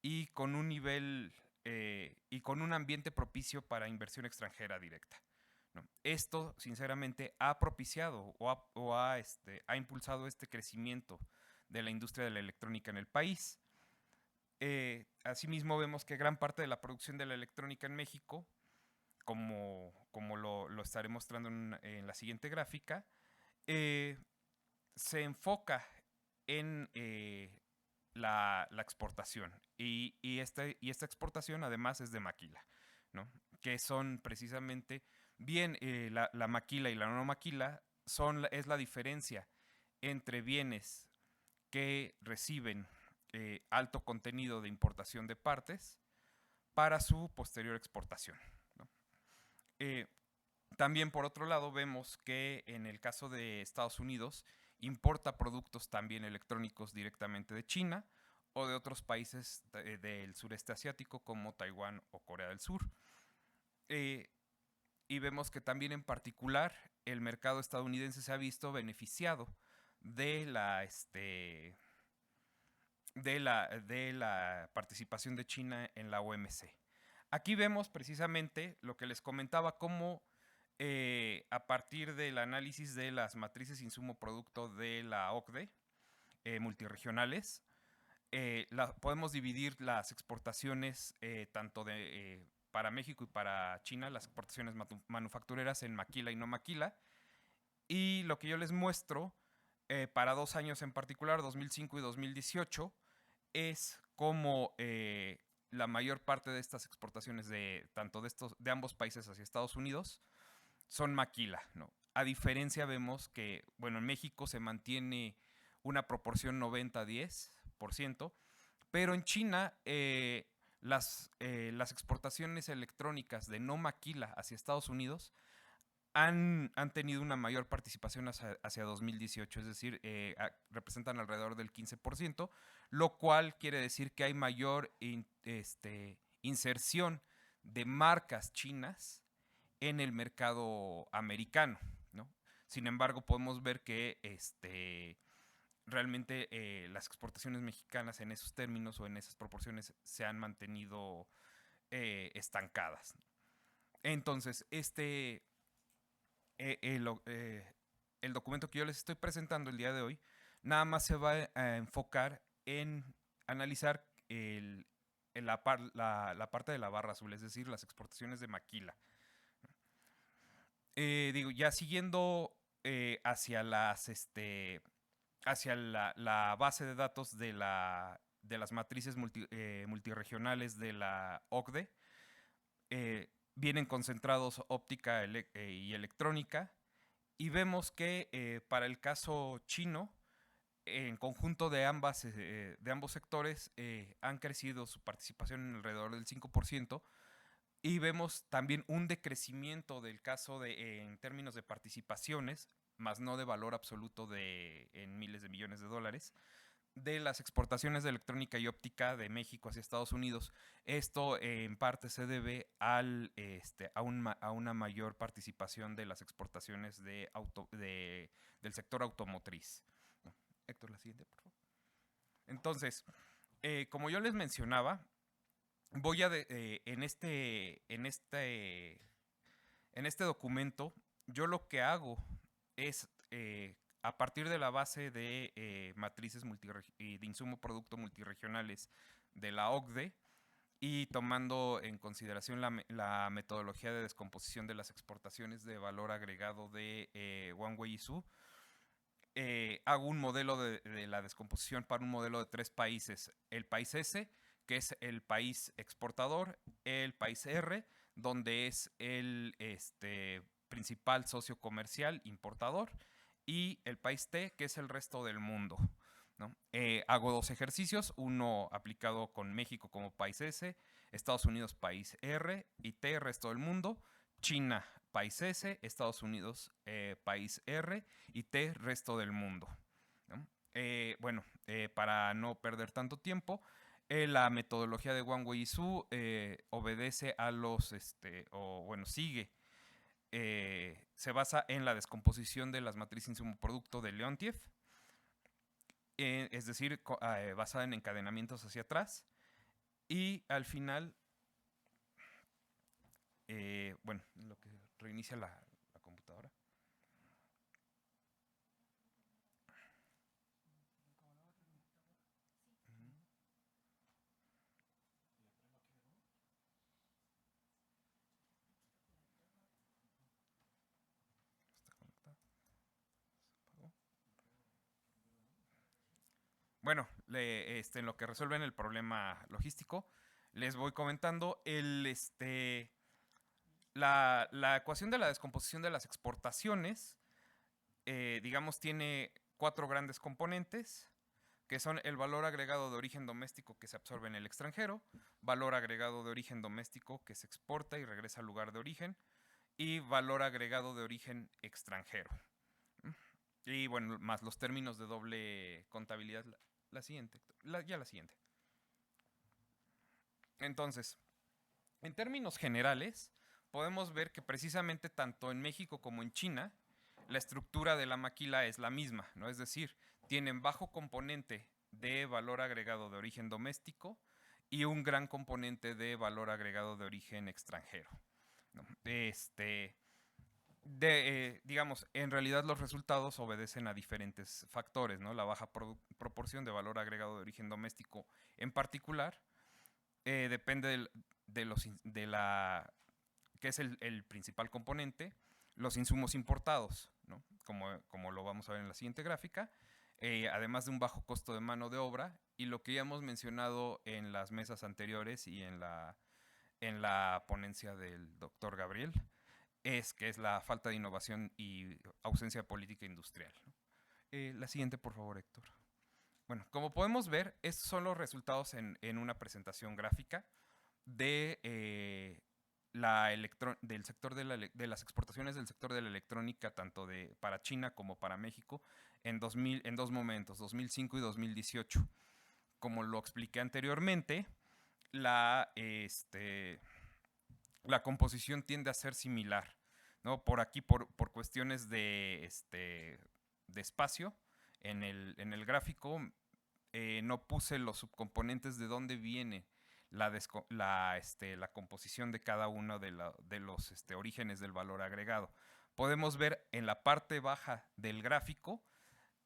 y con un nivel y con un ambiente propicio para inversión extranjera directa, ¿no? Esto, sinceramente, ha propiciado o ha impulsado este crecimiento de la industria de la electrónica en el país. Asimismo, vemos que gran parte de la producción de la electrónica en México, como lo estaré mostrando en la siguiente gráfica, se enfoca en la exportación. Y esta exportación además es de maquila, ¿no? Que son precisamente, bien, la maquila y la no maquila es la diferencia entre bienes que reciben alto contenido de importación de partes para su posterior exportación, ¿no? También, por otro lado, vemos que en el caso de Estados Unidos importa productos también electrónicos directamente de China o de otros países del sureste asiático como Taiwán o Corea del Sur. Y vemos que también en particular el mercado estadounidense se ha visto beneficiado de la participación de China en la OMC. Aquí vemos precisamente lo que les comentaba, cómo a partir del análisis de las matrices insumo-producto de la OCDE multirregionales, podemos dividir las exportaciones tanto para México y para China, las exportaciones manufactureras en maquila y no maquila. Y lo que yo les muestro para 2 años en particular, 2005 y 2018, es cómo la mayor parte de estas exportaciones de ambos países hacia Estados Unidos son maquila, ¿no? A diferencia, vemos que, bueno, en México se mantiene una proporción 90-10%, pero en China las exportaciones electrónicas de no maquila hacia Estados Unidos han tenido una mayor participación hacia 2018, es decir, representan alrededor del 15%, lo cual quiere decir que hay mayor inserción de marcas chinas en el mercado americano, ¿no? Sin embargo, podemos ver que realmente las exportaciones mexicanas en esos términos o en esas proporciones se han mantenido estancadas. Entonces, el documento que yo les estoy presentando el día de hoy nada más se va a enfocar en analizar la parte de la barra azul, es decir, las exportaciones de maquila. Ya siguiendo hacia la base de datos de las matrices multirregionales de la OCDE, vienen concentrados óptica y electrónica, y vemos que para el caso chino, en conjunto de ambos sectores, han crecido su participación en alrededor del 5%, y vemos también un decrecimiento del caso en términos de participaciones, más no de valor absoluto en miles de millones de dólares, de las exportaciones de electrónica y óptica de México hacia Estados Unidos. Esto en parte se debe a una mayor participación de las exportaciones del sector automotriz. Héctor, la siguiente, por favor. Entonces, como yo les mencionaba, voy a en este documento, yo lo que hago es a partir de la base de matrices de insumo producto multirregionales de la OCDE y tomando en consideración la metodología de descomposición de las exportaciones de valor agregado de Wang Wei y Su, hago un modelo de la descomposición para un modelo de 3 países. El país S, que es el país exportador, el país R, donde es el principal socio comercial importador, y el país T, que es el resto del mundo, ¿no? Hago 2 ejercicios, uno aplicado con México como país S, Estados Unidos país R y T, resto del mundo, China país S, Estados Unidos país R y T, resto del mundo, ¿no? Para no perder tanto tiempo, la metodología de Wang Wei y Su obedece a se basa en la descomposición de las matrices insumo-producto de Leontief, es decir, basada en encadenamientos hacia atrás, y al final, en lo que reinicia la computadora. Bueno, en lo que resuelven el problema logístico, les voy comentando la ecuación de la descomposición de las exportaciones, digamos, tiene 4 grandes componentes, que son el valor agregado de origen doméstico que se absorbe en el extranjero, valor agregado de origen doméstico que se exporta y regresa al lugar de origen, y valor agregado de origen extranjero. Y bueno, más los términos de doble contabilidad. La siguiente, ya la siguiente. Entonces, en términos generales, podemos ver que precisamente tanto en México como en China, la estructura de la maquila es la misma, ¿no? Es decir, tienen bajo componente de valor agregado de origen doméstico y un gran componente de valor agregado de origen extranjero, ¿no? Digamos, en realidad los resultados obedecen a diferentes factores, ¿no? La baja proporción de valor agregado de origen doméstico en particular depende que es el principal componente, los insumos importados, ¿no? Como lo vamos a ver en la siguiente gráfica, además de un bajo costo de mano de obra y lo que ya hemos mencionado en las mesas anteriores y en la ponencia del doctor Gabriel, que es la falta de innovación y ausencia de política industrial, ¿no? La siguiente, por favor, Héctor. Bueno, como podemos ver, estos son los resultados en una presentación gráfica del sector de las exportaciones del sector de la electrónica, tanto para China como para México, en dos momentos, 2005 y 2018. Como lo expliqué anteriormente, la composición tiende a ser similar, ¿no? Por aquí, por cuestiones de espacio, en el gráfico no puse los subcomponentes de dónde viene la composición de cada uno de los orígenes del valor agregado. Podemos ver en la parte baja del gráfico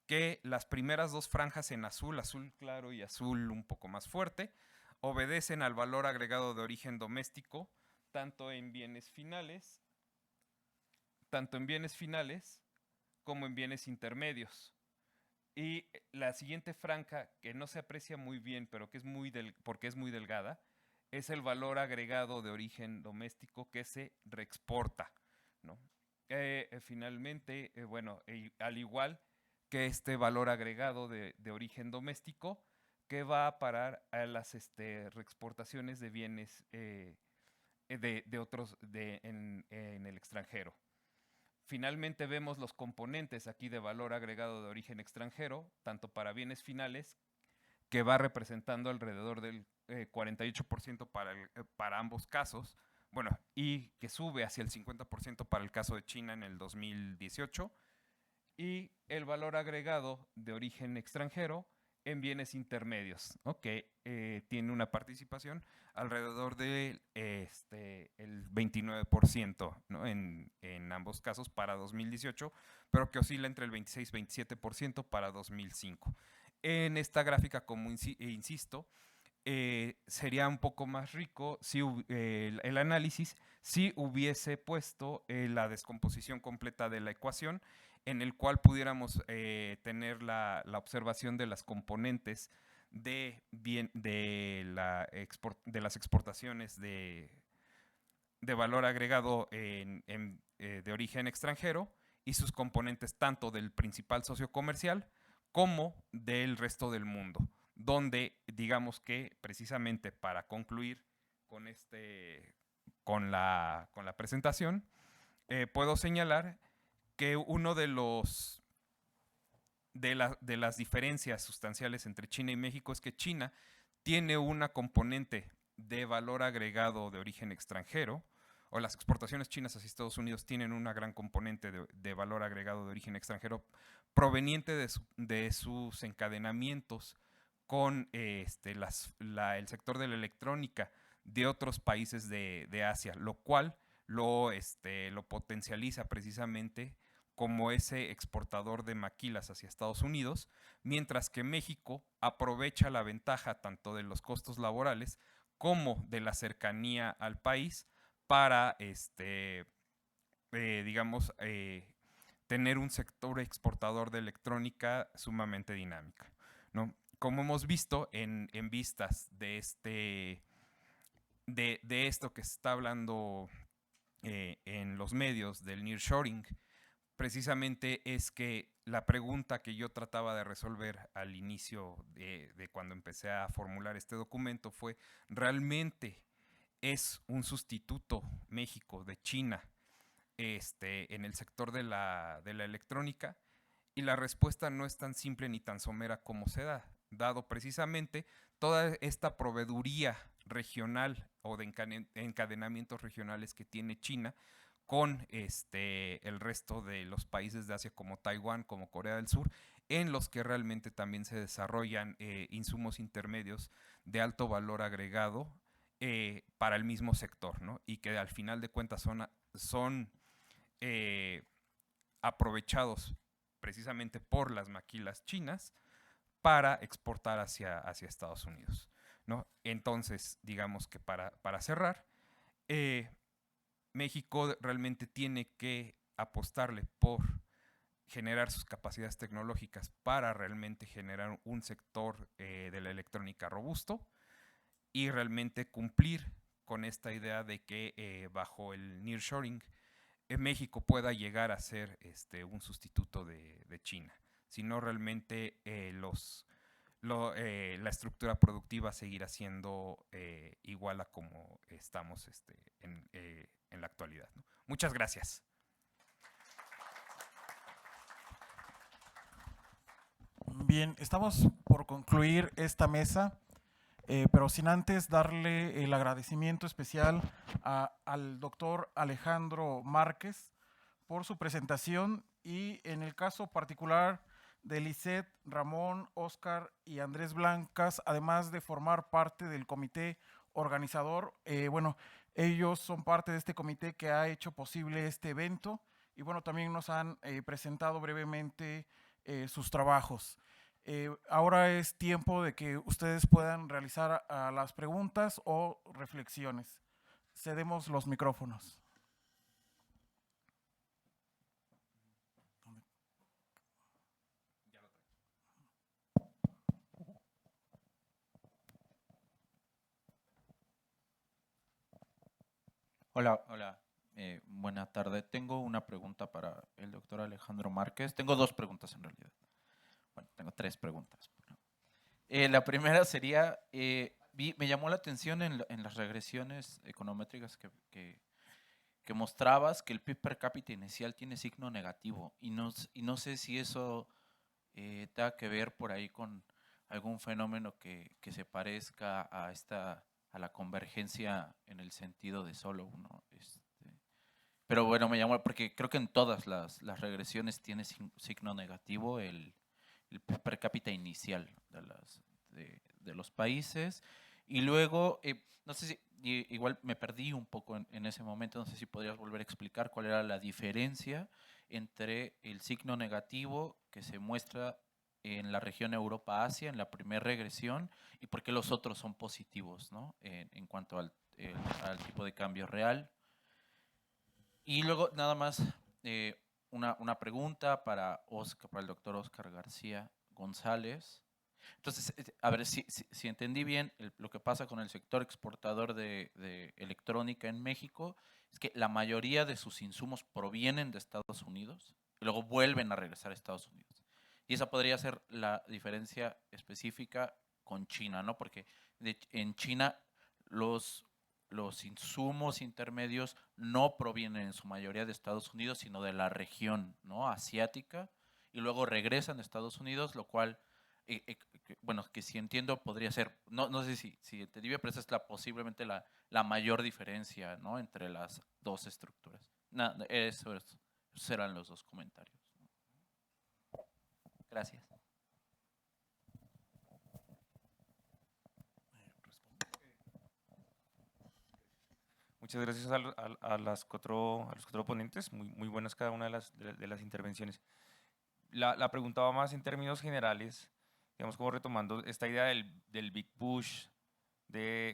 que las primeras dos franjas en azul claro y azul un poco más fuerte, obedecen al valor agregado de origen doméstico, tanto en bienes finales como en bienes intermedios. Y la siguiente franja, que no se aprecia muy bien, pero que porque es muy delgada, es el valor agregado de origen doméstico que se reexporta, ¿no? Finalmente, bueno, al igual que este valor agregado de origen doméstico, que va a parar a las reexportaciones de bienes de otros en el extranjero. Finalmente vemos los componentes aquí de valor agregado de origen extranjero, tanto para bienes finales, que va representando alrededor del 48% para ambos casos, bueno, y que sube hacia el 50% para el caso de China en el 2018, y el valor agregado de origen extranjero en bienes intermedios, ¿no? Que tiene una participación alrededor del el 29%, ¿no? en ambos casos para 2018, pero que oscila entre el 26 y 27% para 2005. En esta gráfica, como insisto, sería un poco más rico si el análisis si hubiese puesto la descomposición completa de la ecuación, en el cual pudiéramos tener la observación de las componentes de las exportaciones de valor agregado de origen extranjero y sus componentes tanto del principal socio comercial como del resto del mundo, donde digamos que precisamente para concluir con la presentación, puedo señalar que uno de las diferencias sustanciales entre China y México es que China tiene una componente de valor agregado de origen extranjero, o las exportaciones chinas hacia Estados Unidos tienen una gran componente de valor agregado de origen extranjero proveniente de sus encadenamientos con el sector de la electrónica de otros países de Asia, lo cual lo potencializa precisamente como ese exportador de maquilas hacia Estados Unidos, mientras que México aprovecha la ventaja tanto de los costos laborales como de la cercanía al país para, digamos, tener un sector exportador de electrónica sumamente dinámica, ¿no? Como hemos visto en vistas de esto que se está hablando en los medios del nearshoring, precisamente es que la pregunta que yo trataba de resolver al inicio de cuando empecé a formular este documento fue, ¿realmente es un sustituto México de China en el sector de la electrónica, y la respuesta no es tan simple ni tan somera como se da, dado precisamente toda esta proveeduría regional o de encadenamientos regionales que tiene China con el resto de los países de Asia como Taiwán, como Corea del Sur, en los que realmente también se desarrollan insumos intermedios de alto valor agregado para el mismo sector, ¿no? Y que al final de cuentas son aprovechados precisamente por las maquilas chinas para exportar hacia Estados Unidos, ¿no? Entonces, digamos que para cerrar, México realmente tiene que apostarle por generar sus capacidades tecnológicas para realmente generar un sector de la electrónica robusto y realmente cumplir con esta idea de que bajo el nearshoring México pueda llegar a ser un sustituto de China. Si no, realmente la estructura productiva seguirá siendo igual a como estamos en la actualidad, ¿no? Muchas gracias. Bien, estamos por concluir esta mesa, pero sin antes darle el agradecimiento especial al doctor Alejandro Márquez por su presentación y en el caso particular de Lisette, Ramón, Óscar y Andrés Blancas, además de formar parte del comité organizador, bueno, ellos son parte de este comité que ha hecho posible este evento y bueno, también nos han presentado brevemente sus trabajos. Ahora es tiempo de que ustedes puedan realizar las preguntas o reflexiones. Cedemos los micrófonos. Hola, hola. Buena tarde. Tengo una pregunta para el doctor Alejandro Márquez. Tengo dos preguntas en realidad. Bueno, tengo tres preguntas. La primera sería, me llamó la atención en las regresiones econométricas que mostrabas que el PIB per cápita inicial tiene signo negativo y no sé si eso tenga que ver por ahí con algún fenómeno que se parezca a la convergencia en el sentido de solo uno. Pero bueno, me llamó porque creo que en todas las regresiones tiene signo negativo el PIB per cápita inicial de los países. Y luego, no sé si, igual me perdí un poco en ese momento, no sé si podrías volver a explicar cuál era la diferencia entre el signo negativo que se muestra en la región Europa-Asia, en la primera regresión, y por qué los otros son positivos, ¿no? En cuanto al tipo de cambio real. Y luego, nada más, una pregunta para el doctor Óscar García González. Entonces, a ver, si entendí bien, lo que pasa con el sector exportador de electrónica en México es que la mayoría de sus insumos provienen de Estados Unidos y luego vuelven a regresar a Estados Unidos. Y esa podría ser la diferencia específica con China, ¿no? Porque en China los insumos intermedios no provienen en su mayoría de Estados Unidos, sino de la región, ¿no?, asiática, y luego regresan a Estados Unidos, lo cual, bueno, que si entiendo podría ser, no sé si entendí bien, pero esa es posiblemente la mayor diferencia, ¿no?, entre las dos estructuras. Esos serán los dos comentarios. Gracias. Muchas gracias a los cuatro ponentes, muy buenas cada una de las intervenciones. La pregunta va más en términos generales, digamos como retomando esta idea del Big Push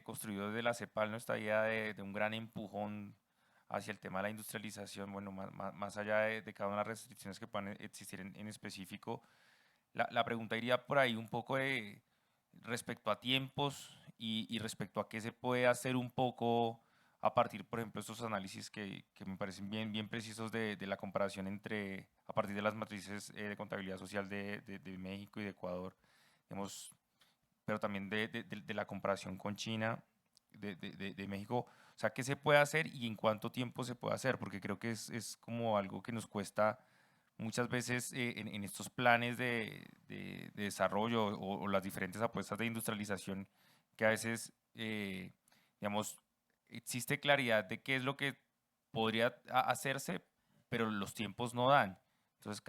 construido desde la CEPAL, ¿no? Esta idea de un gran empujón hacia el tema de la industrialización, bueno, más allá de cada una de las restricciones que puedan existir en específico. La pregunta iría por ahí un poco respecto a tiempos y respecto a qué se puede hacer un poco a partir, por ejemplo, de estos análisis que me parecen bien precisos de la comparación a partir de las matrices de contabilidad social de México y de Ecuador, digamos, pero también de la comparación con China, de México, o sea, ¿qué se puede hacer y en cuánto tiempo se puede hacer? Porque creo que es como algo que nos cuesta muchas veces en estos planes de desarrollo o las diferentes apuestas de industrialización, que a veces, digamos, existe claridad de qué es lo que podría hacerse, pero los tiempos no dan. Entonces,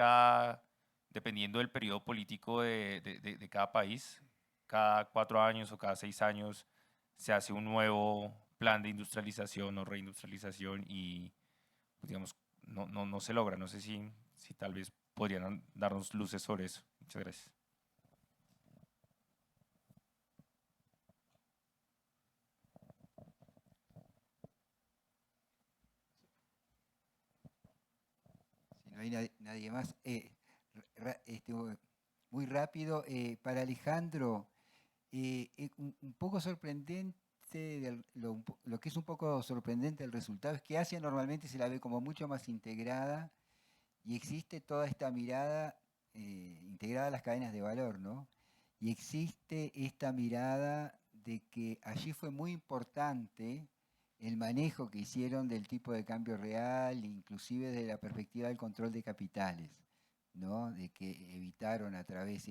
dependiendo del periodo político de cada país, cada 4 años o cada 6 años se hace un nuevo plan de industrialización o reindustrialización y, pues, digamos, no se logra. No sé si tal vez podrían darnos luces sobre eso. Muchas gracias. Si no hay nadie más, muy rápido, para Alejandro, un poco sorprendente, lo que es un poco sorprendente el resultado es que Asia normalmente se la ve como mucho más integrada y existe toda esta mirada integrada a las cadenas de valor, ¿no? Y existe esta mirada de que allí fue muy importante el manejo que hicieron del tipo de cambio real, inclusive desde la perspectiva del control de capitales, ¿no? De que evitaron a través,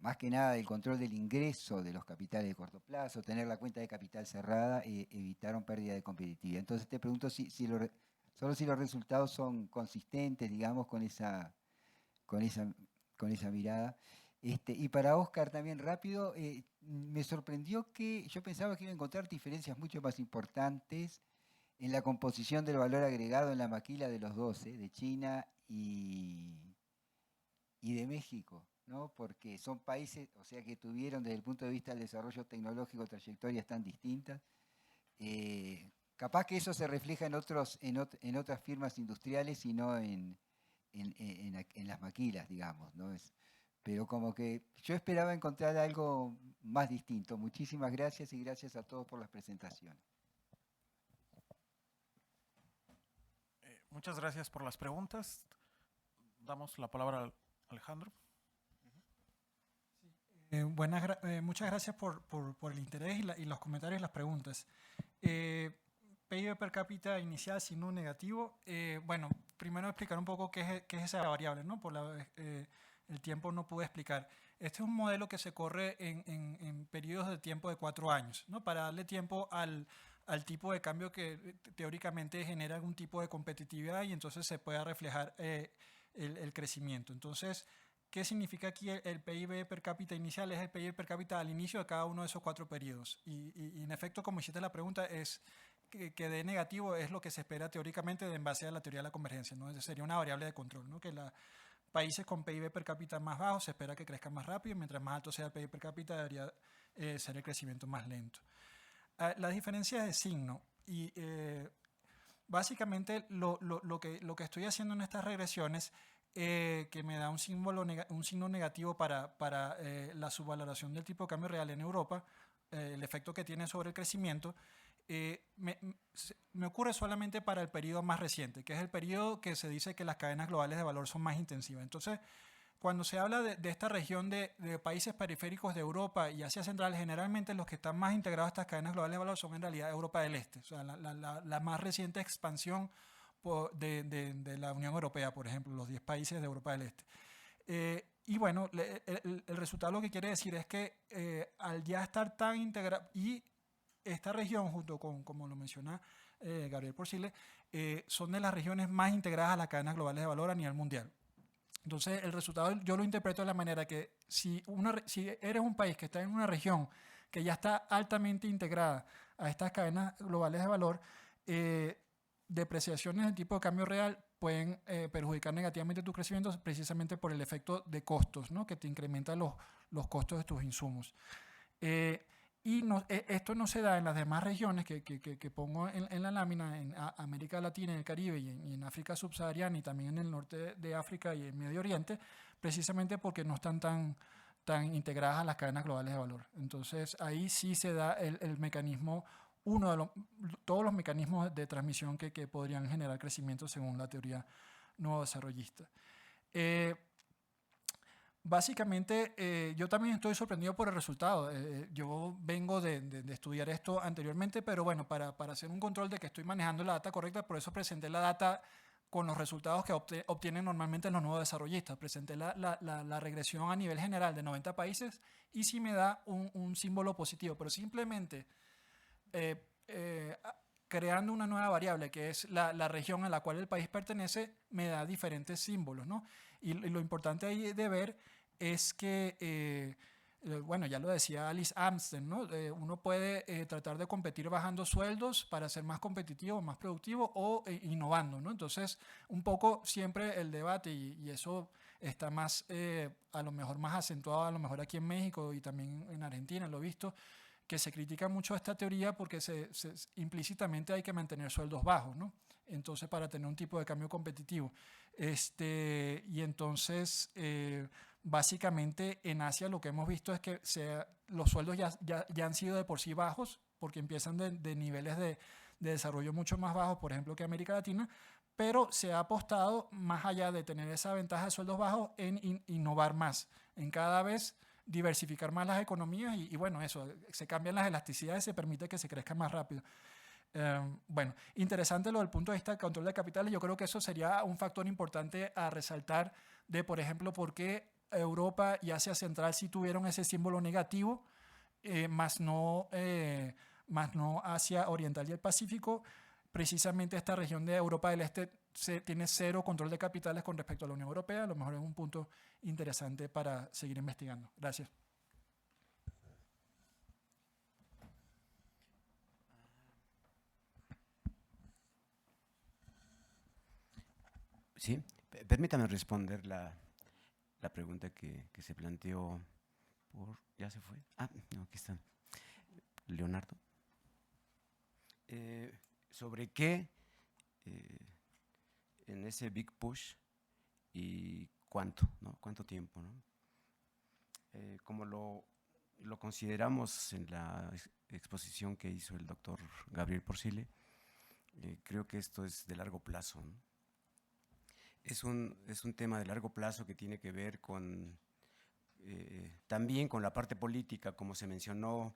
más que nada del control del ingreso de los capitales de corto plazo, tener la cuenta de capital cerrada, evitaron pérdida de competitividad. Entonces te pregunto solo si los resultados son consistentes, digamos, con esa mirada. Y para Oscar también rápido, me sorprendió que yo pensaba que iba a encontrar diferencias mucho más importantes en la composición del valor agregado en la maquila de los 12, de China y de México, ¿no? Porque son países, o sea, que tuvieron desde el punto de vista del desarrollo tecnológico trayectorias tan distintas. Capaz que eso se refleja en otras firmas industriales y no en las maquilas, digamos, ¿no? Pero como que yo esperaba encontrar algo más distinto. Muchísimas gracias y gracias a todos por las presentaciones. Muchas gracias por las preguntas. Damos la palabra a Alejandro. Muchas gracias por el interés y los comentarios y las preguntas. PIB per cápita inicial signo negativo. Bueno, primero explicar un poco qué es esa variable, ¿no? El tiempo no pude explicar. Este es un modelo que se corre en periodos de tiempo de 4 años, ¿no? Para darle tiempo al tipo de cambio que teóricamente genera algún tipo de competitividad y entonces se pueda reflejar el crecimiento. Entonces, ¿qué significa aquí el PIB per cápita inicial? Es el PIB per cápita al inicio de cada uno de esos 4 periodos. Y en efecto, como hiciste la pregunta, es que de negativo es lo que se espera teóricamente en base a la teoría de la convergencia, ¿no? Sería una variable de control, ¿no? Que países con PIB per cápita más bajo se espera que crezcan más rápido, mientras más alto sea el PIB per cápita debería ser el crecimiento más lento. Las diferencias de signo y básicamente lo que estoy haciendo en estas regresiones que me da un signo negativo para la subvaloración del tipo de cambio real en Europa, el efecto que tiene sobre el crecimiento, me ocurre solamente para el periodo más reciente, que es el periodo que se dice que las cadenas globales de valor son más intensivas. Entonces, cuando se habla de esta región de países periféricos de Europa y Asia Central, generalmente los que están más integrados a estas cadenas globales de valor son en realidad Europa del Este, o sea, la más reciente expansión de la Unión Europea, por ejemplo, los 10 países de Europa del Este. Y bueno, el resultado lo que quiere decir es que al ya estar tan integrado, y esta región, junto con, como lo menciona Gabriel Porcile, son de las regiones más integradas a las cadenas globales de valor a nivel mundial. Entonces, el resultado yo lo interpreto de la manera que si eres un país que está en una región que ya está altamente integrada a estas cadenas globales de valor, depreciaciones del tipo de cambio real pueden perjudicar negativamente tu crecimiento precisamente por el efecto de costos, ¿no? Que te incrementa los costos de tus insumos. Esto no se da en las demás regiones que pongo en la lámina, en América Latina, en el Caribe y en África subsahariana y también en el norte de África y en Medio Oriente, precisamente porque no están tan integradas a las cadenas globales de valor. Entonces ahí sí se da el mecanismo, todos los mecanismos de transmisión que podrían generar crecimiento según la teoría nuevo desarrollista. Básicamente, yo también estoy sorprendido por el resultado. Yo vengo de estudiar esto anteriormente, pero bueno, para hacer un control de que estoy manejando la data correcta, por eso presenté la data con los resultados que obtienen normalmente los nuevos desarrollistas. Presenté la regresión a nivel general de 90 países y sí me da un símbolo positivo, pero simplemente creando una nueva variable que es la región a la cual el país pertenece, me da diferentes símbolos, ¿no? Y lo importante ahí de ver es que, bueno, ya lo decía Alice Amsden, ¿no? Uno puede tratar de competir bajando sueldos para ser más competitivo, más productivo o innovando, ¿no? Entonces, un poco siempre el debate, y eso está más, a lo mejor más acentuado, a lo mejor aquí en México y también en Argentina, lo he visto, que se critica mucho esta teoría porque implícitamente hay que mantener sueldos bajos, ¿no? Entonces, para tener un tipo de cambio competitivo. Y entonces, básicamente en Asia lo que hemos visto es que los sueldos ya han sido de por sí bajos, porque empiezan de niveles de desarrollo mucho más bajos, por ejemplo, que América Latina, pero se ha apostado más allá de tener esa ventaja de sueldos bajos en innovar más, en cada vez diversificar más las economías y bueno, eso, se cambian las elasticidades, se permite que se crezca más rápido. Bueno, interesante lo del punto de vista del control de capitales. Yo creo que eso sería un factor importante a resaltar de, por ejemplo, por qué Europa y Asia Central sí tuvieron ese símbolo negativo, más no Asia Oriental y el Pacífico. Precisamente esta región de Europa del Este tiene cero control de capitales con respecto a la Unión Europea. A lo mejor es un punto interesante para seguir investigando. Gracias. Sí, permítame responder la pregunta que se planteó por... ¿Ya se fue? Ah, no, aquí está. Leonardo. ¿Sobre qué en ese big push y cuánto, ¿no? ¿Cuánto tiempo, ¿no? Como lo consideramos en la exposición que hizo el doctor Gabriel Porcile, creo que esto es de largo plazo, ¿no? Es un tema de largo plazo que tiene que ver con también con la parte política, como se mencionó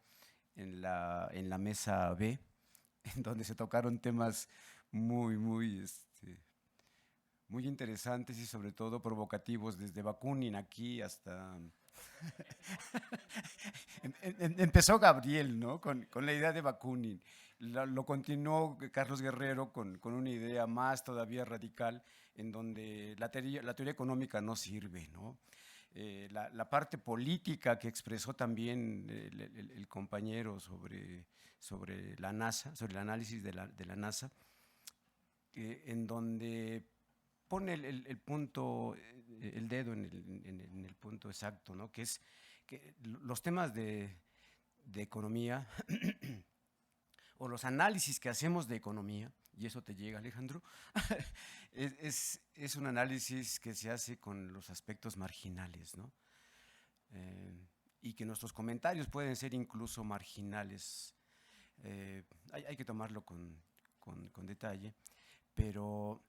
en la mesa B, en donde se tocaron temas muy interesantes y sobre todo provocativos, desde Bakunin aquí hasta... Empezó Gabriel, ¿no? Con la idea de Bakunin. Lo continuó Carlos Guerrero con una idea más todavía radical, en donde la teoría económica no sirve, ¿no? La parte política que expresó también el compañero sobre la NASA, sobre el análisis de la NASA, en donde pone el punto, el dedo en el punto exacto, ¿no? Que es que los temas de economía o los análisis que hacemos de economía, y eso te llega, Alejandro, es un análisis que se hace con los aspectos marginales, ¿no? Y que nuestros comentarios pueden ser incluso marginales. Hay que tomarlo con detalle, pero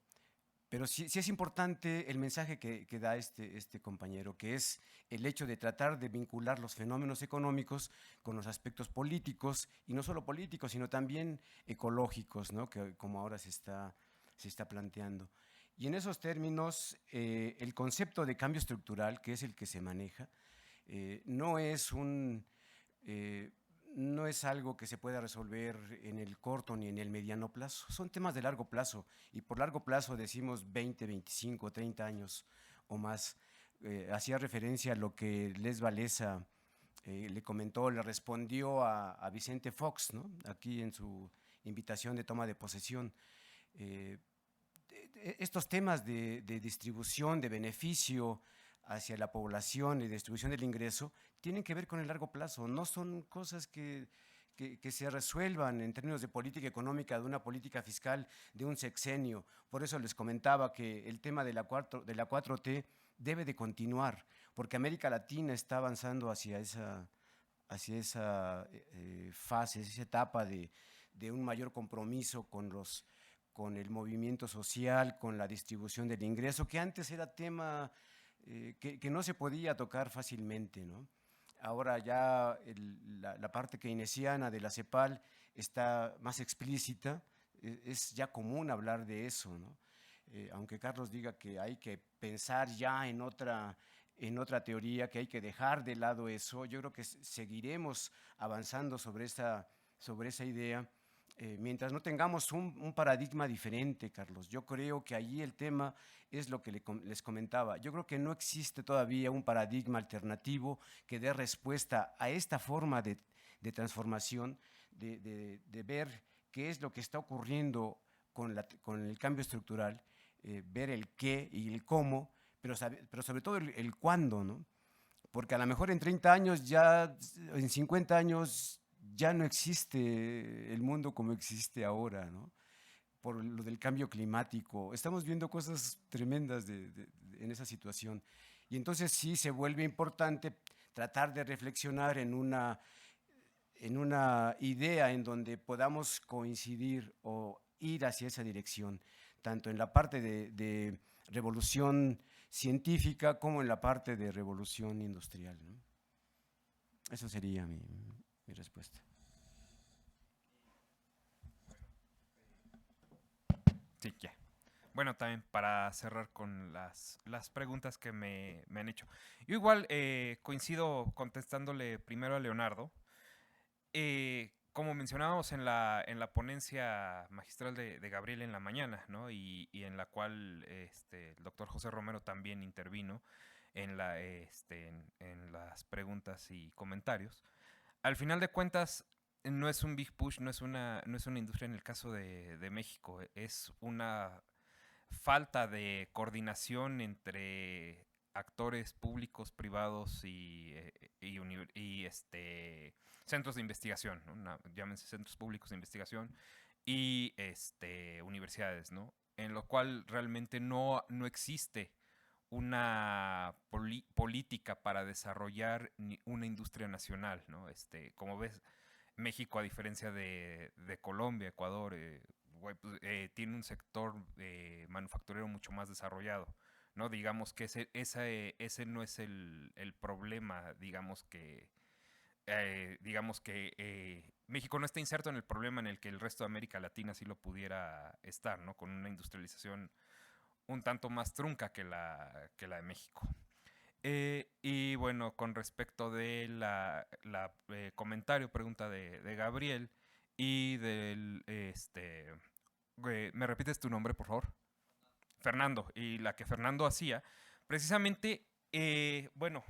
sí es importante el mensaje que da este compañero, que es el hecho de tratar de vincular los fenómenos económicos con los aspectos políticos, y no solo políticos, sino también ecológicos, ¿no? Que como ahora se está planteando. Y en esos términos, el concepto de cambio estructural, que es el que se maneja, no es algo que se pueda resolver en el corto ni en el mediano plazo. Son temas de largo plazo, y por largo plazo decimos 20, 25, 30 años o más. Hacía referencia a lo que Les Wałęsa le comentó, le respondió a Vicente Fox, ¿no? Aquí en su invitación de toma de posesión. Estos temas de distribución, de beneficio hacia la población y distribución del ingreso tienen que ver con el largo plazo, no son cosas que se resuelvan en términos de política económica, de una política fiscal de un sexenio. Por eso les comentaba que el tema de la 4T debe de continuar, porque América Latina está avanzando hacia esa fase, esa etapa de un mayor compromiso con el movimiento social, con la distribución del ingreso, que antes era tema que no se podía tocar fácilmente, ¿no? Ahora ya la parte keynesiana de la CEPAL está más explícita, es ya común hablar de eso, ¿no? Aunque Carlos diga que hay que pensar ya en otra teoría, que hay que dejar de lado eso, yo creo que seguiremos avanzando sobre esa idea. Mientras no tengamos un paradigma diferente, Carlos, yo creo que allí el tema es lo que les comentaba. Yo creo que no existe todavía un paradigma alternativo que dé respuesta a esta forma de transformación, de ver qué es lo que está ocurriendo con el cambio estructural, ver el qué y el cómo, pero sobre todo el cuándo, ¿no? Porque a lo mejor en 30 años, ya en 50 años, ya no existe el mundo como existe ahora, ¿no? Por lo del cambio climático. Estamos viendo cosas tremendas en esa situación. Y entonces sí se vuelve importante tratar de reflexionar en una idea en donde podamos coincidir o ir hacia esa dirección, tanto en la parte de revolución científica como en la parte de revolución industrial, ¿no? Eso sería mi respuesta. Sí, ya. Bueno, también para cerrar con las preguntas que me han hecho. Yo igual coincido contestándole primero a Leonardo. Como mencionábamos en la ponencia magistral de Gabriel en la mañana, ¿no? Y en la cual el doctor José Romero también intervino en las preguntas y comentarios. Al final de cuentas, no es un big push, no es una industria en el caso de México, es una falta de coordinación entre actores públicos, privados y centros de investigación, ¿no? Llámense centros públicos de investigación y universidades, ¿no? En lo cual realmente no existe una política para desarrollar una industria nacional, ¿no? Como ves, México, a diferencia de Colombia, Ecuador, tiene un sector manufacturero mucho más desarrollado, ¿no? Digamos que ese no es el problema, digamos que México no está inserto en el problema en el que el resto de América Latina sí lo pudiera estar, ¿no? Con una industrialización un tanto más trunca que la de México. Y bueno, con respecto de la pregunta de Gabriel y del ¿me repites tu nombre, por favor? Fernando. Y la que Fernando hacía, precisamente, bueno,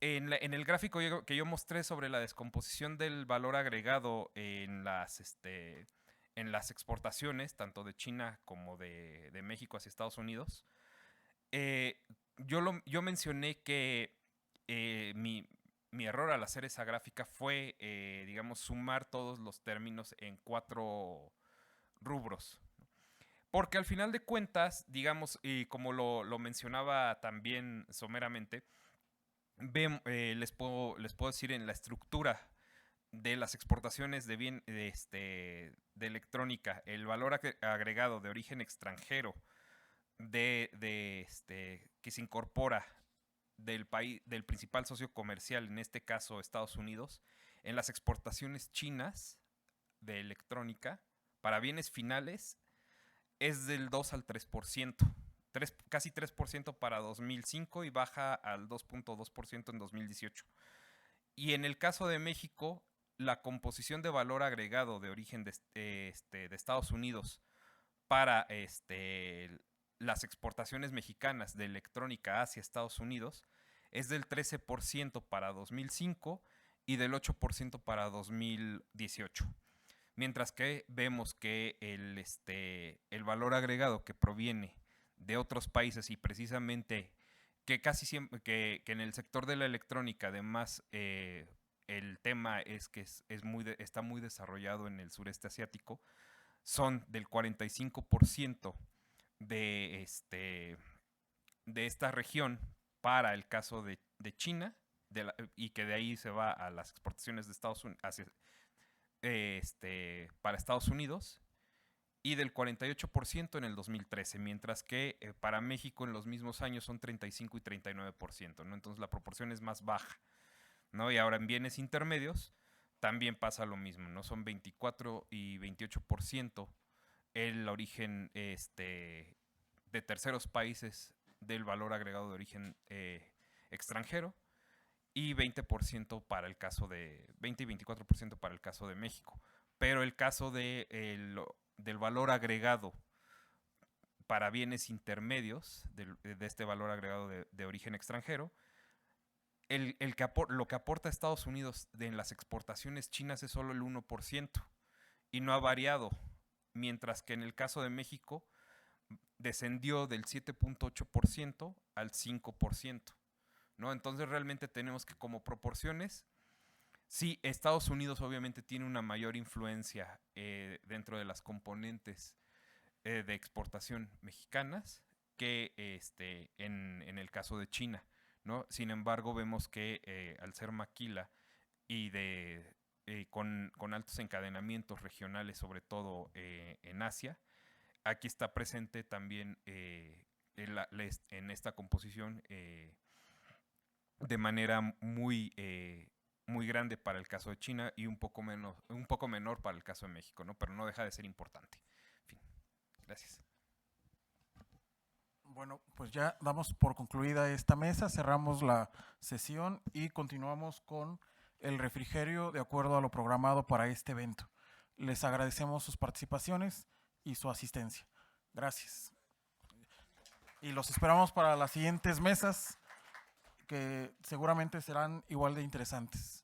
en el gráfico que yo mostré sobre la descomposición del valor agregado en las exportaciones, tanto de China como de México hacia Estados Unidos, yo mencioné que mi error al hacer esa gráfica fue, digamos, sumar todos los términos en 4 rubros. Porque al final de cuentas, digamos, y como lo mencionaba también someramente, les puedo decir en la estructura de las exportaciones de electrónica, el valor agregado de origen extranjero que se incorpora del principal socio comercial, en este caso Estados Unidos, en las exportaciones chinas de electrónica para bienes finales es del 2 al 3%. Casi 3% para 2005 y baja al 2.2% en 2018. Y en el caso de México, la composición de valor agregado de origen de Estados Unidos para las exportaciones mexicanas de electrónica hacia Estados Unidos es del 13% para 2005 y del 8% para 2018. Mientras que vemos que el valor agregado que proviene de otros países y precisamente que casi siempre, que en el sector de la electrónica además el tema es que está muy desarrollado en el sureste asiático, son del 45% de esta región para el caso de China y que de ahí se va a las exportaciones de Estados Unidos para Estados Unidos, y del 48% en el 2013, mientras que para México en los mismos años son 35 y 39%, ¿no? Entonces la proporción es más baja, ¿no? Y ahora en bienes intermedios también pasa lo mismo, ¿no? Son 24 y 28% el origen de terceros países del valor agregado de origen extranjero, y 20% para el caso de 20 y 24% para el caso de México. Pero el caso del valor agregado para bienes intermedios, de este valor agregado de origen extranjero, lo que aporta Estados Unidos en las exportaciones chinas es solo el 1% y no ha variado, mientras que en el caso de México descendió del 7.8% al 5%, ¿no? Entonces realmente tenemos que, como proporciones, sí, Estados Unidos obviamente tiene una mayor influencia dentro de las componentes de exportación mexicanas que en el caso de China, ¿no? Sin embargo, vemos que al ser maquila y con altos encadenamientos regionales, sobre todo en Asia, aquí está presente también en esta composición de manera muy grande para el caso de China y un poco menor para el caso de México, ¿no? Pero no deja de ser importante. En fin, gracias. Bueno, pues ya damos por concluida esta mesa, cerramos la sesión y continuamos con el refrigerio de acuerdo a lo programado para este evento. Les agradecemos sus participaciones y su asistencia. Gracias. Y los esperamos para las siguientes mesas, que seguramente serán igual de interesantes.